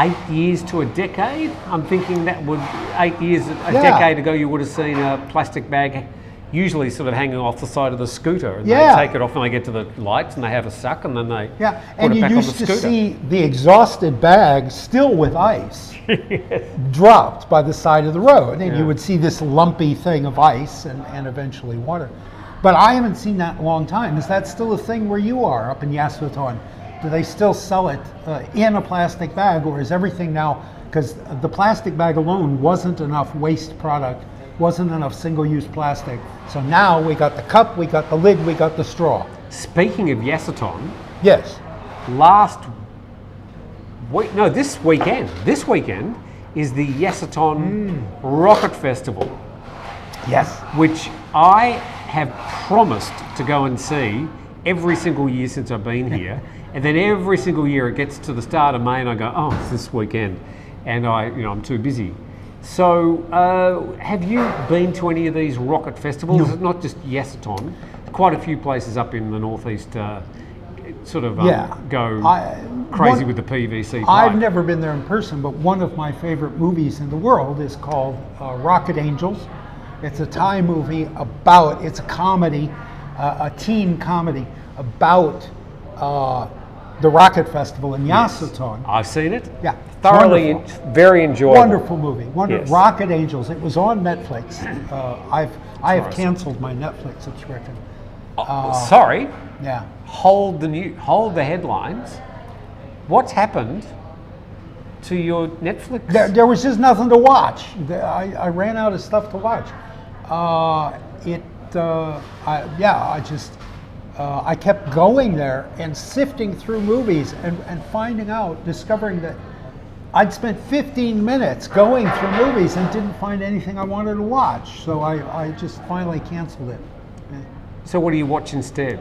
8 years to a decade. I'm thinking that would 8 years, a Yeah. decade ago, you would have seen a plastic bag usually sort of hanging off the side of the scooter. And Yeah. they take it off when they get to the lights and they have a suck and then they Yeah, put and it you back on the used to scooter. see the exhausted bag still with ice dropped by the side of the road, and Yeah. you would see this lumpy thing of ice and eventually water. But I haven't seen that in a long time. Is that still a thing where you are up in Yasuton? Do they still sell it in a plastic bag, or is everything now, because the plastic bag alone wasn't enough waste product, wasn't enough single-use plastic. So now we got the cup, we got the lid, we got the straw. Speaking of Yasuton, Yes. this weekend is the Yasuton Rocket Festival, Yes. which I have promised to go and see every single year since I've been here. And then every single year it gets to the start of May and I go, oh, it's this weekend. And I'm too busy. So, have you been to any of these rocket festivals? No. It's not just Yasaton. Quite a few places up in the northeast sort of go crazy with the PVC pipe. I've never been there in person, but one of my favorite movies in the world is called Rocket Angels. It's a Thai movie about, it's a comedy, a teen comedy about the Rocket Festival in Yasaton. I've seen it. Yeah. Thoroughly, very enjoyable. Wonderful movie. Yes. Rocket Angels. It was on Netflix. I have canceled my Netflix subscription. Sorry. Yeah. Hold the headlines. What's happened to your Netflix? There was just nothing to watch. I ran out of stuff to watch. I kept going there and sifting through movies and finding out, discovering that I'd spent 15 minutes going through movies and didn't find anything I wanted to watch. So I just finally canceled it. So what do you watch instead?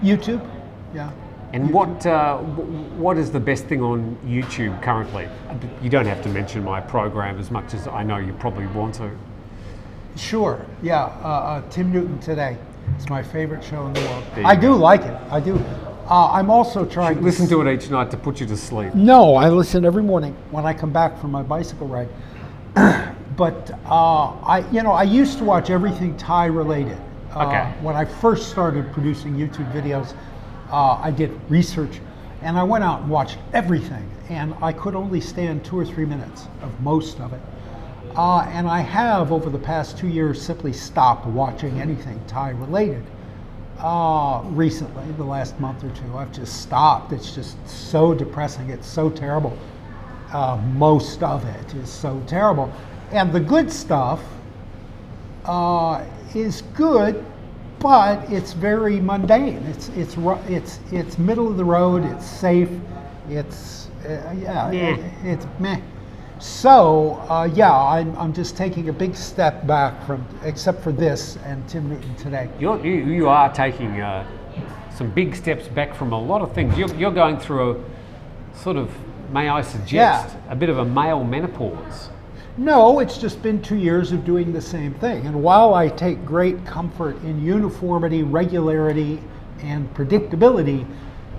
YouTube, yeah. And YouTube. what is the best thing on YouTube currently? You don't have to mention my program as much as I know you probably want to. Sure, yeah. Tim Newton Today. It's my favorite show in the world. I do like it. I do. I'm also trying. Listen to it each night to put you to sleep. No, I listen every morning when I come back from my bicycle ride. But I used to watch everything Thai related. Okay. When I first started producing YouTube videos, I did research, and I went out and watched everything, and I could only stand 2 or 3 minutes of most of it. And I have, over the past 2 years, simply stopped watching anything Thai related. Recently, the last month or two, I've just stopped. It's just so depressing. It's so terrible. Most of it is so terrible. And the good stuff is good, but it's very mundane. It's middle of the road. It's safe. It's it's meh. So I'm just taking a big step back from, except for this and Tim Newton Today. You are taking some big steps back from a lot of things. You're going through a sort of, may I suggest, a bit of a male menopause. No, it's just been 2 years of doing the same thing. And while I take great comfort in uniformity, regularity, and predictability,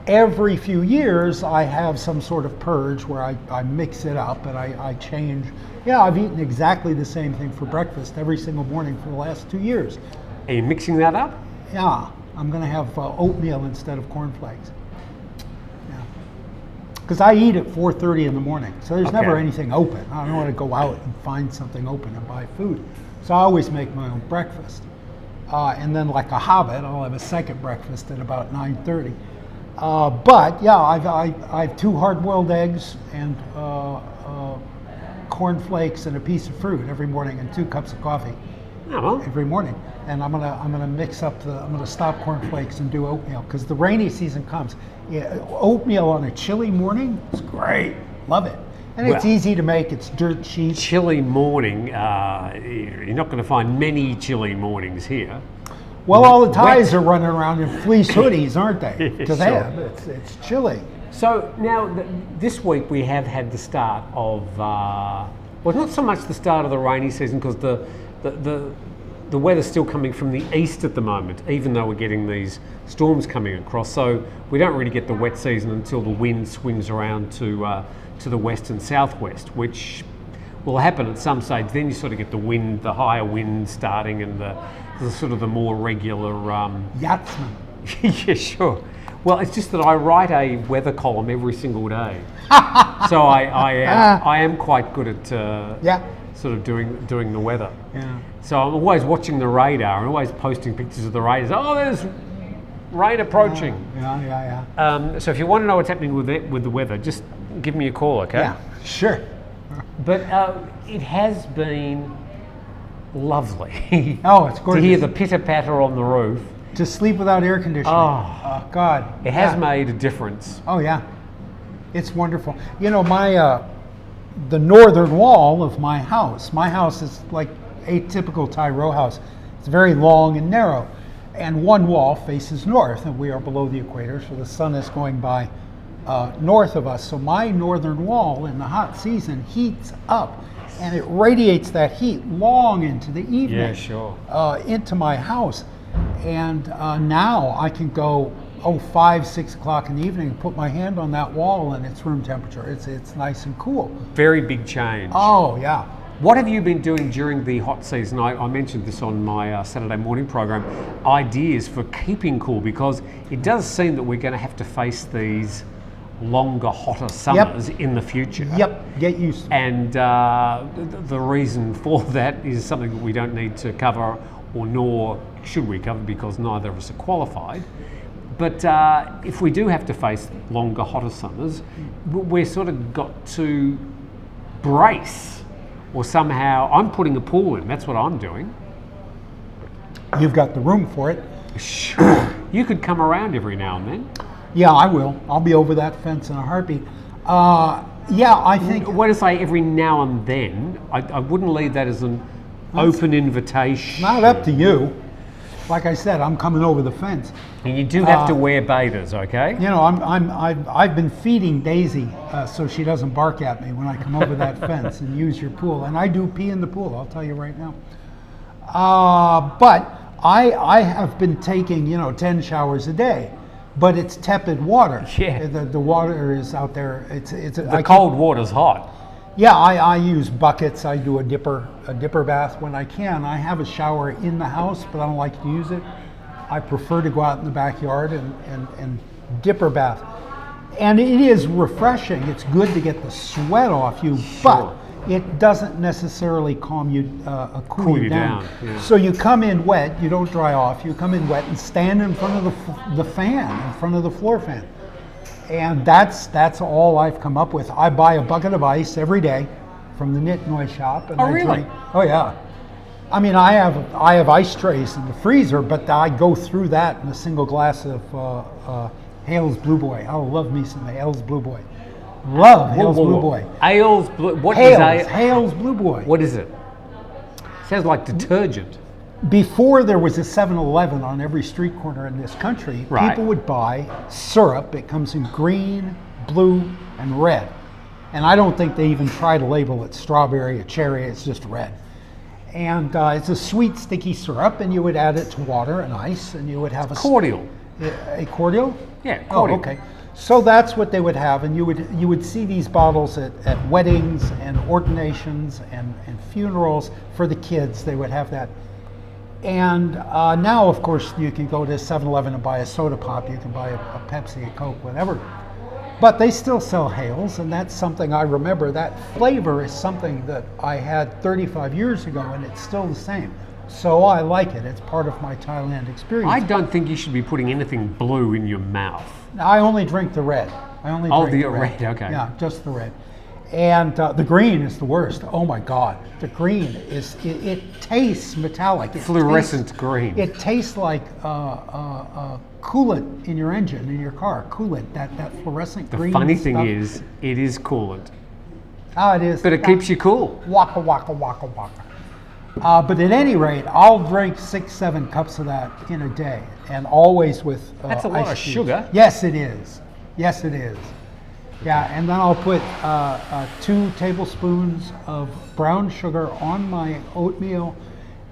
every few years I have some sort of purge where I mix it up and I change. Yeah, I've eaten exactly the same thing for breakfast every single morning for the last 2 years. Are you mixing that up? Yeah, I'm going to have oatmeal instead of cornflakes. Yeah, because I eat at 4:30 in the morning, so there's never anything open. I don't want to go out and find something open and buy food, so I always make my own breakfast. And then, like a hobbit, I'll have a second breakfast at about 9:30. But yeah, I have 2 hard-boiled eggs and cornflakes and a piece of fruit every morning and 2 cups of coffee every morning. And I'm gonna mix up I'm gonna stop cornflakes and do oatmeal because the rainy season comes. Yeah, oatmeal on a chilly morning, it's great. Love it. And it's easy to make. It's dirt cheap. Chilly morning. You're not going to find many chilly mornings here. Well, all the Thais are running around in fleece hoodies, aren't they? Because Sure. it's chilly. So now, this week we have had the start of, well, not so much the start of the rainy season because the weather's still coming from the east at the moment, even though we're getting these storms coming across. So we don't really get the wet season until the wind swings around to the west and southwest, which will happen at some stage. Then you sort of get the wind, the higher wind starting, and the sort of the more regular. Yachtsman. Yeah, sure. Well, it's just that I write a weather column every single day, so I am quite good at sort of doing the weather. Yeah. So I'm always watching the radar and always posting pictures of the radar. Oh, there's rain approaching. Yeah. So if you want to know what's happening with the weather, just give me a call, okay? Yeah, sure. But it has been lovely. Oh, it's gorgeous. To hear the pitter-patter on the roof. To sleep without air conditioning. Oh God. It has made a difference. Oh yeah. It's wonderful. You know, the northern wall of my house is like a typical Thai row house. It's very long and narrow. And one wall faces north, and we are below the equator, so the sun is going by north of us. So my northern wall in the hot season heats up and it radiates that heat long into the evening. Yeah, sure. Into my house. And now I can go 5, 6 o'clock in the evening and put my hand on that wall and it's room temperature. It's nice and cool. Very big change. Oh, yeah. What have you been doing during the hot season? I mentioned this on my Saturday morning program. Ideas for keeping cool, because it does seem that we're going to have to face these longer, hotter summers in the future. Yep, get used to it. And the reason for that is something that we don't need to cover, or nor should we cover, because neither of us are qualified. But if we do have to face longer, hotter summers, we're sort of got to brace. Or somehow, I'm putting a pool in. That's what I'm doing. You've got the room for it. Sure. You could come around every now and then. Yeah, I will. I'll be over that fence in a heartbeat. Yeah, I think... When I say every now and then, I wouldn't leave that as an open invitation. Not up to you. Like I said, I'm coming over the fence. And you do have to wear bathers, okay? You know, I've been feeding Daisy so she doesn't bark at me when I come over that fence and use your pool. And I do pee in the pool, I'll tell you right now. But I have been taking, 10 showers a day. But it's tepid water. Yeah. The water is out there. The cold water's hot. Yeah, I use buckets. I do a dipper bath when I can. I have a shower in the house, but I don't like to use it. I prefer to go out in the backyard and dipper bath. And it is refreshing. It's good to get the sweat off you, but it doesn't necessarily cool you down. Yeah. So you come in wet, you don't dry off, you come in wet and stand in front of the fan, in front of the floor fan. And that's all I've come up with. I buy a bucket of ice every day from the Nitnoy shop. And I really? drink. Oh, yeah. I mean, I have ice trays in the freezer, but I go through that in a single glass of Hale's Blue Boy. I love me some Hale's Blue Boy. Love Hale's Blue Boy. Hale's Blue. What Hale's, is Hale's Blue Boy. What is it? Sounds like detergent. Before there was a 7-Eleven on every street corner in this country, people would buy syrup. It comes in green, blue, and red. And I don't think they even try to label it strawberry or cherry. It's just red. And it's a sweet, sticky syrup, and you would add it to water and ice, and you would have cordial. A cordial? Yeah, cordial. Oh, okay. So that's what they would have, and you would see these bottles at weddings and ordinations and funerals for the kids. They would have that. And now, of course, you can go to 7-Eleven and buy a soda pop. You can buy a Pepsi, a Coke, whatever. But they still sell Hales, and that's something I remember. That flavor is something that I had 35 years ago, and it's still the same. So I like it. It's part of my Thailand experience. I don't think you should be putting anything blue in your mouth. I only drink the red. The red, okay. Yeah, just the red. And the green is the worst. Oh my God, the green is, it tastes metallic. Fluorescent green. It tastes like coolant in your engine, in your car, coolant, that fluorescent green The funny stuff. thing is, it is coolant. Oh, it is. But it keeps you cool. Waka, waka, waka, waka. But at any rate, I'll drink 6-7 cups of that in a day, and always with That's a lot ice of cubes. sugar. Yes, it is. Yes, it is. Yeah, and then I'll put 2 tablespoons of brown sugar on my oatmeal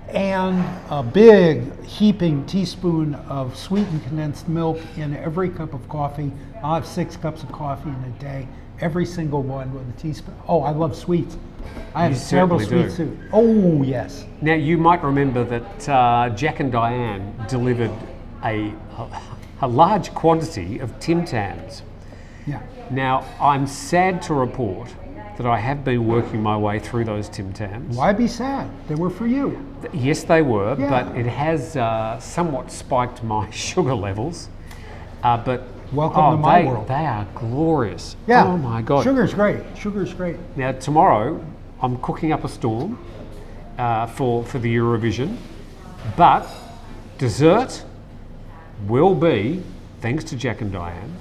and a big heaping teaspoon of sweetened condensed milk in every cup of coffee. I'll have 6 cups of coffee in a day, every single one with a teaspoon. Oh, I love sweets. I have a terrible sweet tooth. Oh, yes. Now, you might remember that Jack and Diane delivered a large quantity of Tim Tams. Yeah. Now, I'm sad to report that I have been working my way through those Tim Tams. Why be sad? They were for you. Yes, they were, Yeah. but it has somewhat spiked my sugar levels. But Welcome to my world. They are glorious. Yeah. Oh my God. Sugar's great. Sugar's great. Now, tomorrow, I'm cooking up a storm for the Eurovision, but dessert will be, thanks to Jack and Diane,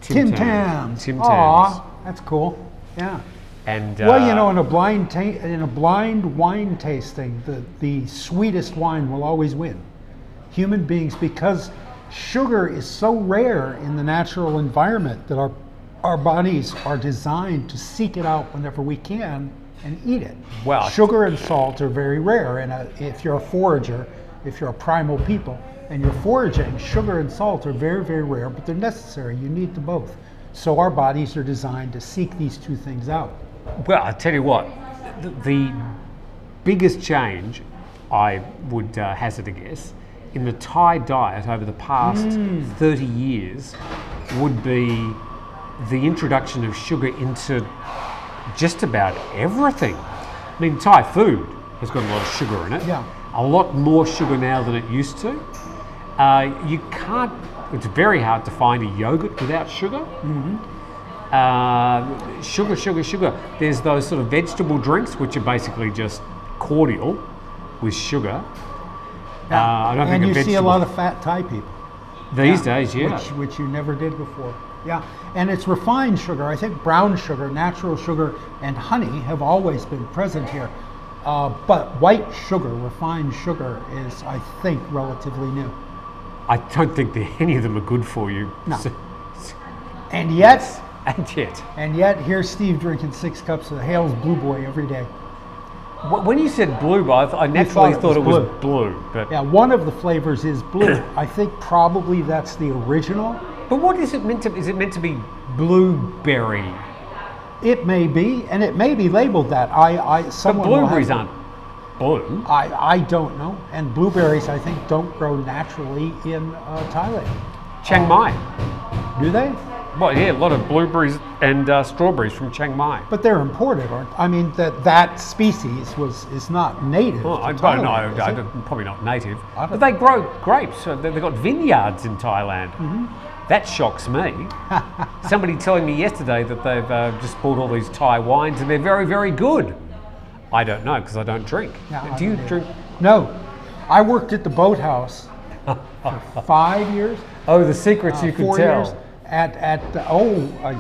Tim Tams. Tim Tams. Aw, that's cool. Yeah. And Well, in a blind wine tasting, the sweetest wine will always win. Human beings, because sugar is so rare in the natural environment that our bodies are designed to seek it out whenever we can and eat it. Well, sugar and salt are very rare, and if you're a forager, if you're a primal people, and you're foraging, sugar and salt are very, very rare, but they're necessary. You need them both. So our bodies are designed to seek these two things out. Well, I tell you what, the biggest change, I would hazard a guess, in the Thai diet over the past 30 years would be the introduction of sugar into just about everything. I mean, Thai food has got a lot of sugar in it. Yeah. A lot more sugar now than it used to. You can't, it's very hard to find a yogurt without sugar. Sugar. There's those sort of vegetable drinks, which are basically just cordial with sugar. I don't and think you see a lot of fat Thai people. These days, yeah. Which you never did before. Yeah, and it's refined sugar. I think brown sugar, natural sugar, and honey have always been present here. But white sugar, refined sugar, is, I think, relatively new. I don't think that any of them are good for you. No. And yet, And yet, here's Steve drinking 6 cups of Hale's Blue Boy every day. When you said blue, I naturally thought it was blue. But yeah, one of the flavors is blue. I think probably that's the original. But what is it meant to? Is it meant to be blueberry? It may be, and it may be labeled that. But blueberries aren't blue. I don't know. And blueberries, I think, don't grow naturally in Thailand. Chiang Mai. Do they? Well, yeah, a lot of blueberries and strawberries from Chiang Mai. But they're imported, aren't? I mean, that species is not native. Oh, to Thailand, probably not native. But they grow grapes. So they've got vineyards in Thailand. That shocks me. Somebody telling me yesterday that they've just bought all these Thai wines and they're very, very good. I don't know because I don't drink. No, Do you drink? No. I worked at the boathouse for 5 years. Oh, the secrets you could 4 tell. years.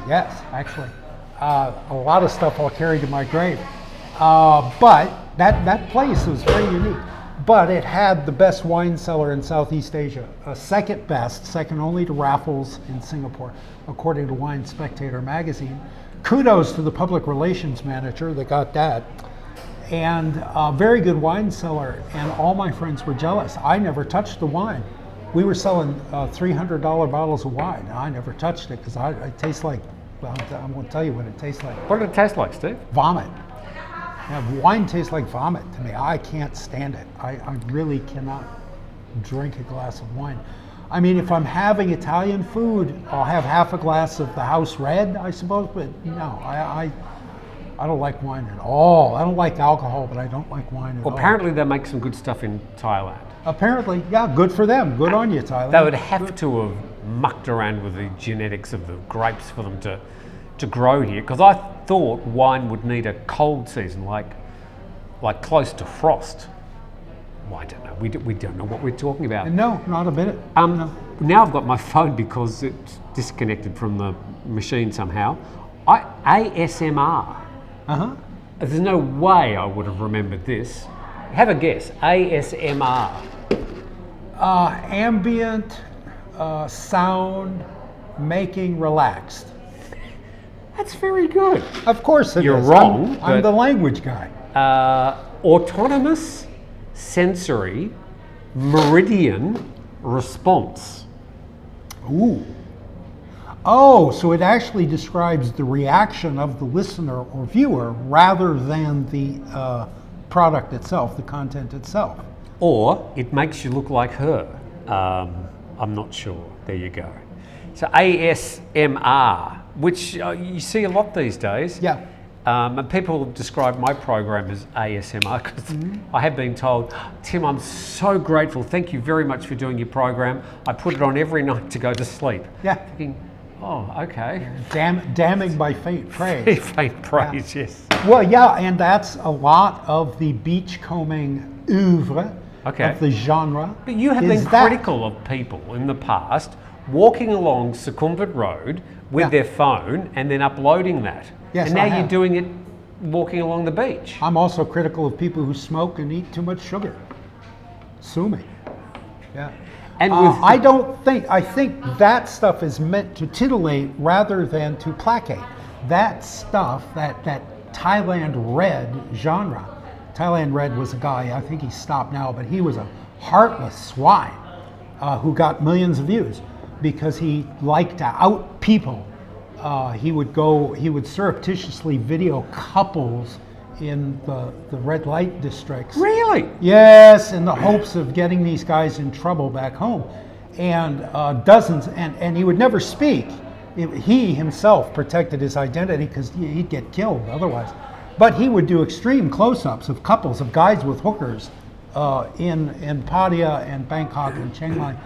Yes, actually. A lot of stuff I'll carry to my grave. But that place was very unique. But it had the best wine cellar in Southeast Asia. Second best, second only to Raffles in Singapore, according to Wine Spectator magazine. Kudos to the public relations manager that got that. And a very good wine cellar, and all my friends were jealous. I never touched the wine. We were selling $300 bottles of wine. I never touched it because it tastes like, well, I'm going to tell you what it tastes like. What did it taste like, Steve? Vomit. Yeah, wine tastes like vomit to me. I can't stand it. I really cannot drink a glass of wine. I mean, if I'm having Italian food, I'll have half a glass of the house red, I suppose, but no, I don't like wine at all. I don't like alcohol, but I don't like wine at all. Well, apparently they make some good stuff in Thailand. Apparently, yeah, good for them. Good on you, Thailand. They would have to have mucked around with the genetics of the grapes for them to grow here, because I thought wine would need a cold season, like close to frost. Well, I don't know. We don't know what we're talking about. No, not a bit. No. Now I've got my phone because it's disconnected from the machine somehow. ASMR. There's no way I would have remembered this. Have a guess. ASMR. Ambient sound making relaxed. That's very good. Of course it You're is. wrong. I'm the language guy. Autonomous sensory meridian response. Ooh. Oh, so it actually describes the reaction of the listener or viewer rather than the product itself, the content itself. Or it makes you look like her. I'm not sure. There you go. So ASMR, which you see a lot these days. Yeah. And people describe my program as ASMR because I have been told, Tim, I'm so grateful. Thank you very much for doing your program. I put it on every night to go to sleep. Yeah. Thinking, oh, okay. Damning by faint praise. Faint praise, yes. Well, yeah, and that's a lot of the beachcombing oeuvre of the genre. But you have been critical of people in the past walking along Sukhumvit Road with their phone and then uploading that. Yes, and now you're doing it walking along the beach. I'm also critical of people who smoke and eat too much sugar. Sue me. Yeah. And I think that stuff is meant to titillate rather than to placate. That stuff, that Thailand Red genre. Thailand Red was a guy, I think he's stopped now, but he was a heartless swine who got millions of views because he liked to out people. He would surreptitiously video couples in the red light districts. Really? Yes, in the hopes of getting these guys in trouble back home. And dozens, and he would never speak. He himself protected his identity because he'd get killed otherwise. But he would do extreme close-ups of couples, of guys with hookers in Pattaya and Bangkok and Chiang Mai.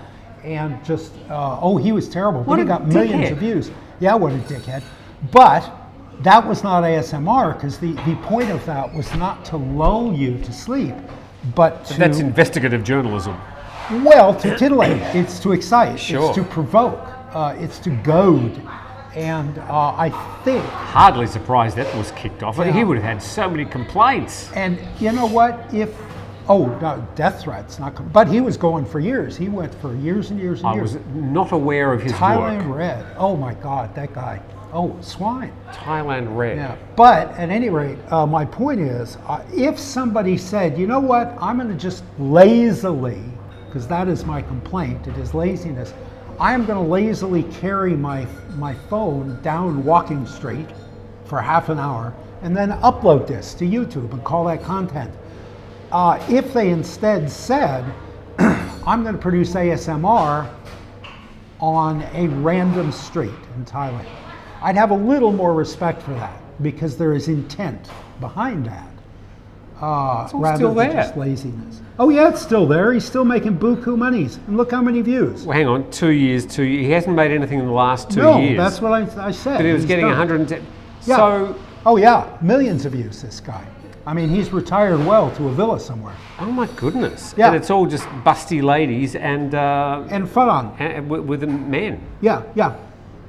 And just, he was terrible. But he got millions of views. Yeah, what a dickhead. But that was not ASMR, because the point of that was not to lull you to sleep, but to... That's investigative journalism. Well, to titillate. It's to excite. Sure. It's to provoke. It's to goad. And I think... Hardly surprised that was kicked off. Yeah. He would have had so many complaints. And you know what? No, death threats. But he was going for years. He went for years and years and years. I was not aware of his Thailand work. Red. Oh my God, that guy. Oh, swine. Thailand Red. Yeah. But at any rate, my point is, if somebody said, you know what, I'm going to just lazily, because that is my complaint, it is laziness, I am going to lazily carry my phone down Walking Street for half an hour and then upload this to YouTube and call that content. If they instead said, I'm going to produce ASMR on a random street in Thailand, I'd have a little more respect for that because there is intent behind that. Rather still than there. just laziness. Oh yeah, it's still there. He's still making buku monies. And look how many views. Well, hang on, 2 years, he hasn't made anything in the last 2 years. No, that's what I said. But he was He's getting done. 110. Yeah. So, Oh yeah, millions of views, this guy. I mean, he's retired well to a villa somewhere. oh my goodness. Yeah. And it's all just busty ladies and Farhan. with the men. Yeah.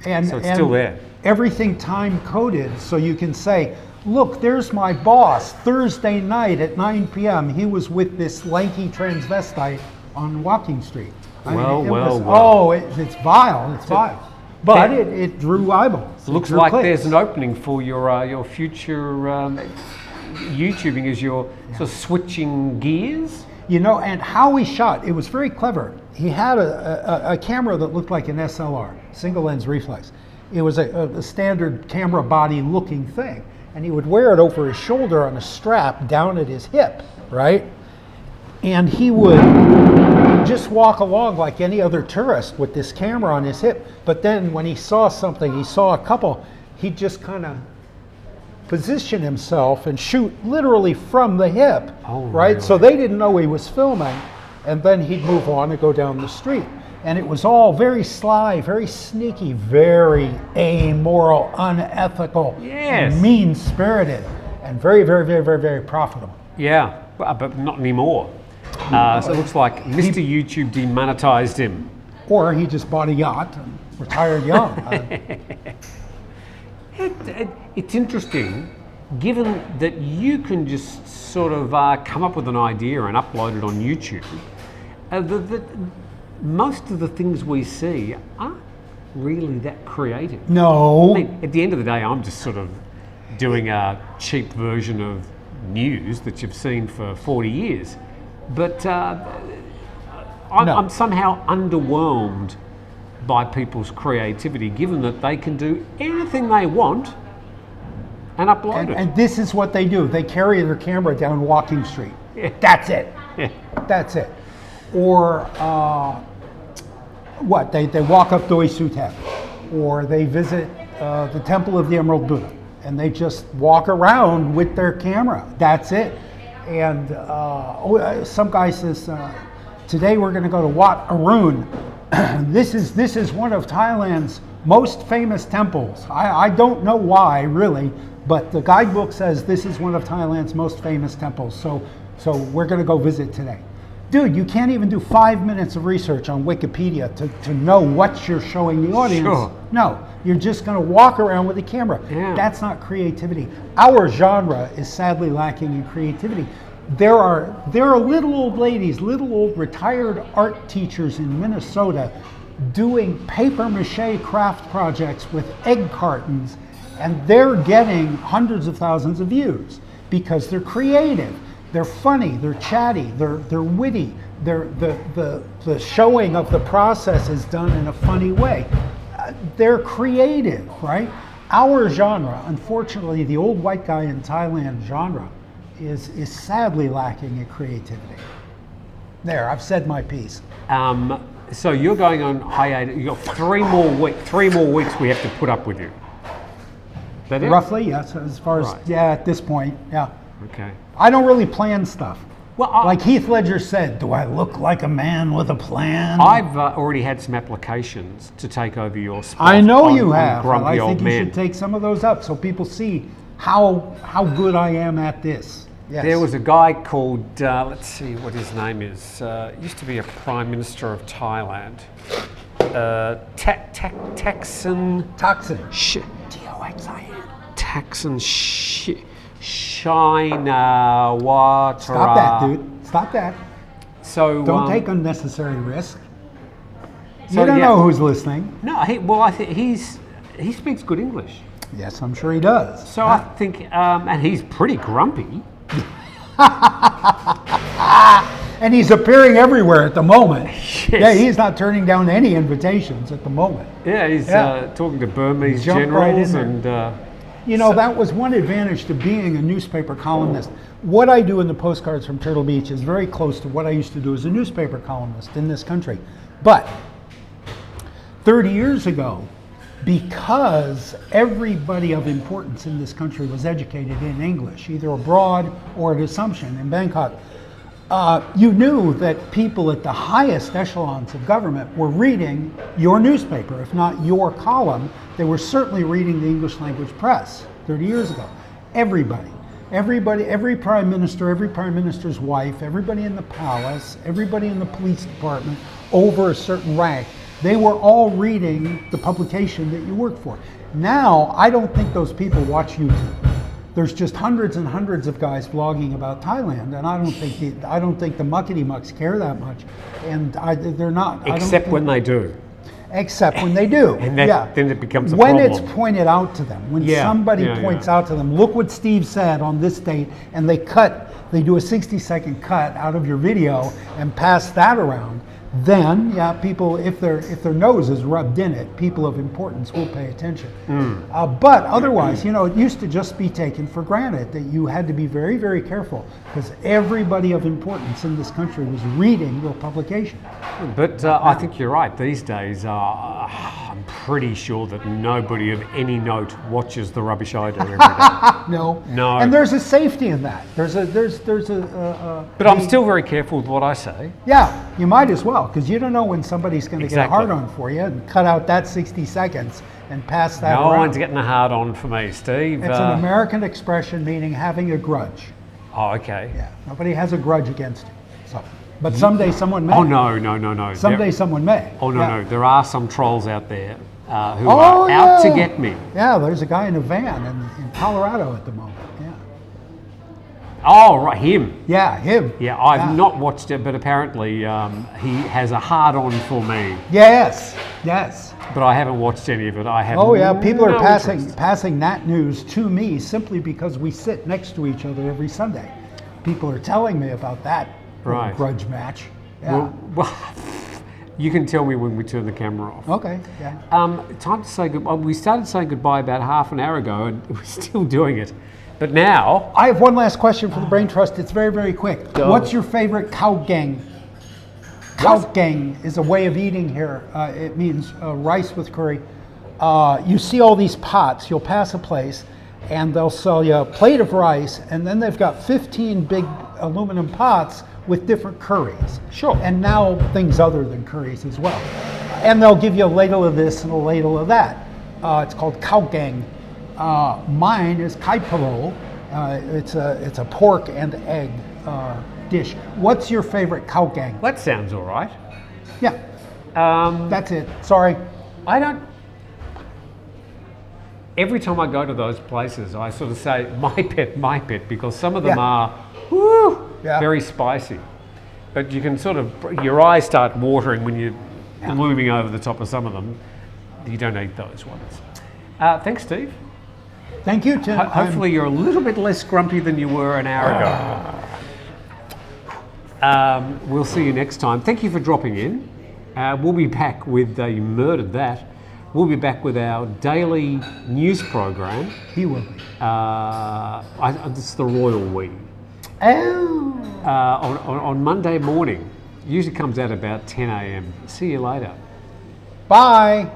And, So it's still there. Everything time coded, so you can say, look, there's my boss, Thursday night at 9 p.m. He was with this lanky transvestite on Walking Street. It's vile, it's vile. But it drew eyeballs. Looks drew like clicks. there's an opening for your future YouTubing as you're sort of switching gears. You know, and how he shot, it was very clever. He had a camera that looked like an SLR, single lens reflex. It was a standard camera body looking thing. And he would wear it over his shoulder on a strap down at his hip, right? And he would just walk along like any other tourist with this camera on his hip. But then when he saw something, he saw a couple, he'd just kind of position himself and shoot literally from the hip, right? Really? So they didn't know he was filming. And then he'd move on and go down the street. And it was all very sly, very sneaky, very amoral, unethical, Yes. mean-spirited, and very, very, very, very, very profitable. Yeah, but not anymore. So it looks like Mr. YouTube demonetized him. Or he just bought a yacht and retired young. It's interesting, given that you can just sort of come up with an idea and upload it on YouTube. Most of the things we see aren't really that creative. No. I mean, at the end of the day, I'm just sort of doing a cheap version of news that you've seen for 40 years. But I'm somehow underwhelmed by people's creativity, given that they can do anything they want and upload it. And this is what they do. They carry their camera down Walking Street. Yeah. That's it. Yeah. That's it. Or they walk up Doi Suthep, or they visit the Temple of the Emerald Buddha, and they just walk around with their camera. That's it. And some guy says, today we're going to go to Wat Arun. This is one of Thailand's most famous temples. I don't know why, really, but the guidebook says this is one of Thailand's most famous temples. So we're going to go visit today. Dude, you can't even do 5 minutes of research on Wikipedia to know what you're showing the audience. Sure. No, you're just going to walk around with the camera. Yeah. That's not creativity. Our genre is sadly lacking in creativity. There are little old ladies, little old retired art teachers in Minnesota doing paper mache craft projects with egg cartons And they're getting hundreds of thousands of views because they're creative, they're funny, they're chatty, they're witty, the showing of the process is done in a funny way. They're creative, right? Our genre, unfortunately, the old white guy in Thailand genre is sadly lacking in creativity. There, I've said my piece. So you're going on hiatus. You got 3 more weeks. 3 more weeks we have to put up with you. That it? Roughly, yes. As far as Right. at this point, yeah. Okay. I don't really plan stuff. Well, Like Heath Ledger said, do I look like a man with a plan? I've already had some applications to take over your spot. I know on, you on have. Grumpy I Old think you Man. should take some of those up so people see how good I am at this. Yes. There was a guy called, let's see what his name is, used to be a Prime Minister of Thailand. Thaksin Toxin. T-O-X-I-N. Thaksin Shinawatra. Stop that, dude. Stop that. So Don't take unnecessary risk. So, You don't yeah. know who's listening. No, I think he speaks good English. Yes, I'm sure he does. So I think, and he's pretty grumpy. And he's appearing everywhere at the moment. Yes. Yeah, he's not turning down any invitations at the moment. Yeah, he's talking to Burmese Jump right in generals there. and. You know, that was one advantage to being a newspaper columnist. What I do in the postcards from Turtle Beach is very close to what I used to do as a newspaper columnist in this country. But 30 years ago, because everybody of importance in this country was educated in English, either abroad or at Assumption in Bangkok, you knew that people at the highest echelons of government were reading your newspaper, if not your column. They were certainly reading the English language press 30 years ago. Everybody, every prime minister, every prime minister's wife, everybody in the palace, everybody in the police department over a certain rank, they were all reading the publication that you work for. Now, I don't think those people watch YouTube. There's just hundreds and hundreds of guys blogging about Thailand, and I don't think the muckety mucks care that much, and they're not. Except when they do. Except when they do. And then it becomes a when problem. it's pointed out to them, when Yeah, somebody yeah, points yeah. out to them, look what Steve said on this date, and they do a 60-second cut out of your video and pass that around. Then, yeah, people, if their nose is rubbed in it, people of importance will pay attention. But otherwise, you know, it used to just be taken for granted that you had to be very, very careful because everybody of importance in this country was reading your publication. But I think you're right. These days, I'm pretty sure that nobody of any note watches the rubbish I do every day. No. No. And there's a safety in that. There's a But I'm still very careful with what I say. Yeah, you might as well, because you don't know when somebody's going to get a Exactly. hard on for you and cut out that 60 seconds and pass that No around. one's getting a hard on for me, Steve. It's an American expression meaning having a grudge. Oh, okay. Yeah, nobody has a grudge against you. So, but someday someone may. Oh, no. Someday someone may. Oh, no, Yeah. no. There are some trolls out there who Oh, are out to yeah. get me. Yeah, there's a guy in a van in Colorado at the moment. Yeah. Oh, right, him. Yeah, him. Yeah, I've not watched it, but apparently he has a hard-on for me. Yes, yes. But I haven't watched any of it. I have. Oh yeah, people are no interest. passing that news to me simply because we sit next to each other every Sunday. People are telling me about that little Right. grudge match. Yeah. Well, you can tell me when we turn the camera off. Okay. Yeah. Time to say goodbye. We started saying goodbye about half an hour ago, and we're still doing it. But now, I have one last question for the Brain Trust. It's very, very quick. Go. What's your favorite cow gang? Cow gang is a way of eating here. It means rice with curry. You see all these pots. You'll pass a place, and they'll sell you a plate of rice, and then they've got 15 big aluminum pots with different curries. Sure. And now things other than curries as well. And they'll give you a ladle of this and a ladle of that. It's called cow gang. Mine is kai paro. It's a pork and egg dish. What's your favorite cow gang? that sounds all right. Yeah, that's it. Sorry. I don't. Every time I go to those places, I sort of say my pet, because some of them Yeah. are Yeah. very spicy. But you can sort of, your eyes start watering when you're looming over the top of some of them. You don't eat those ones. Thanks, Steve. Thank you, Tim. Hopefully you're a little bit less grumpy than you were an hour ago. We'll see you next time. Thank you for dropping in. We'll be back with, you murdered that. We'll be back with our daily news program. He will be. It's the royal we. Oh. On Monday morning. Usually comes out about 10 a.m. See you later. Bye.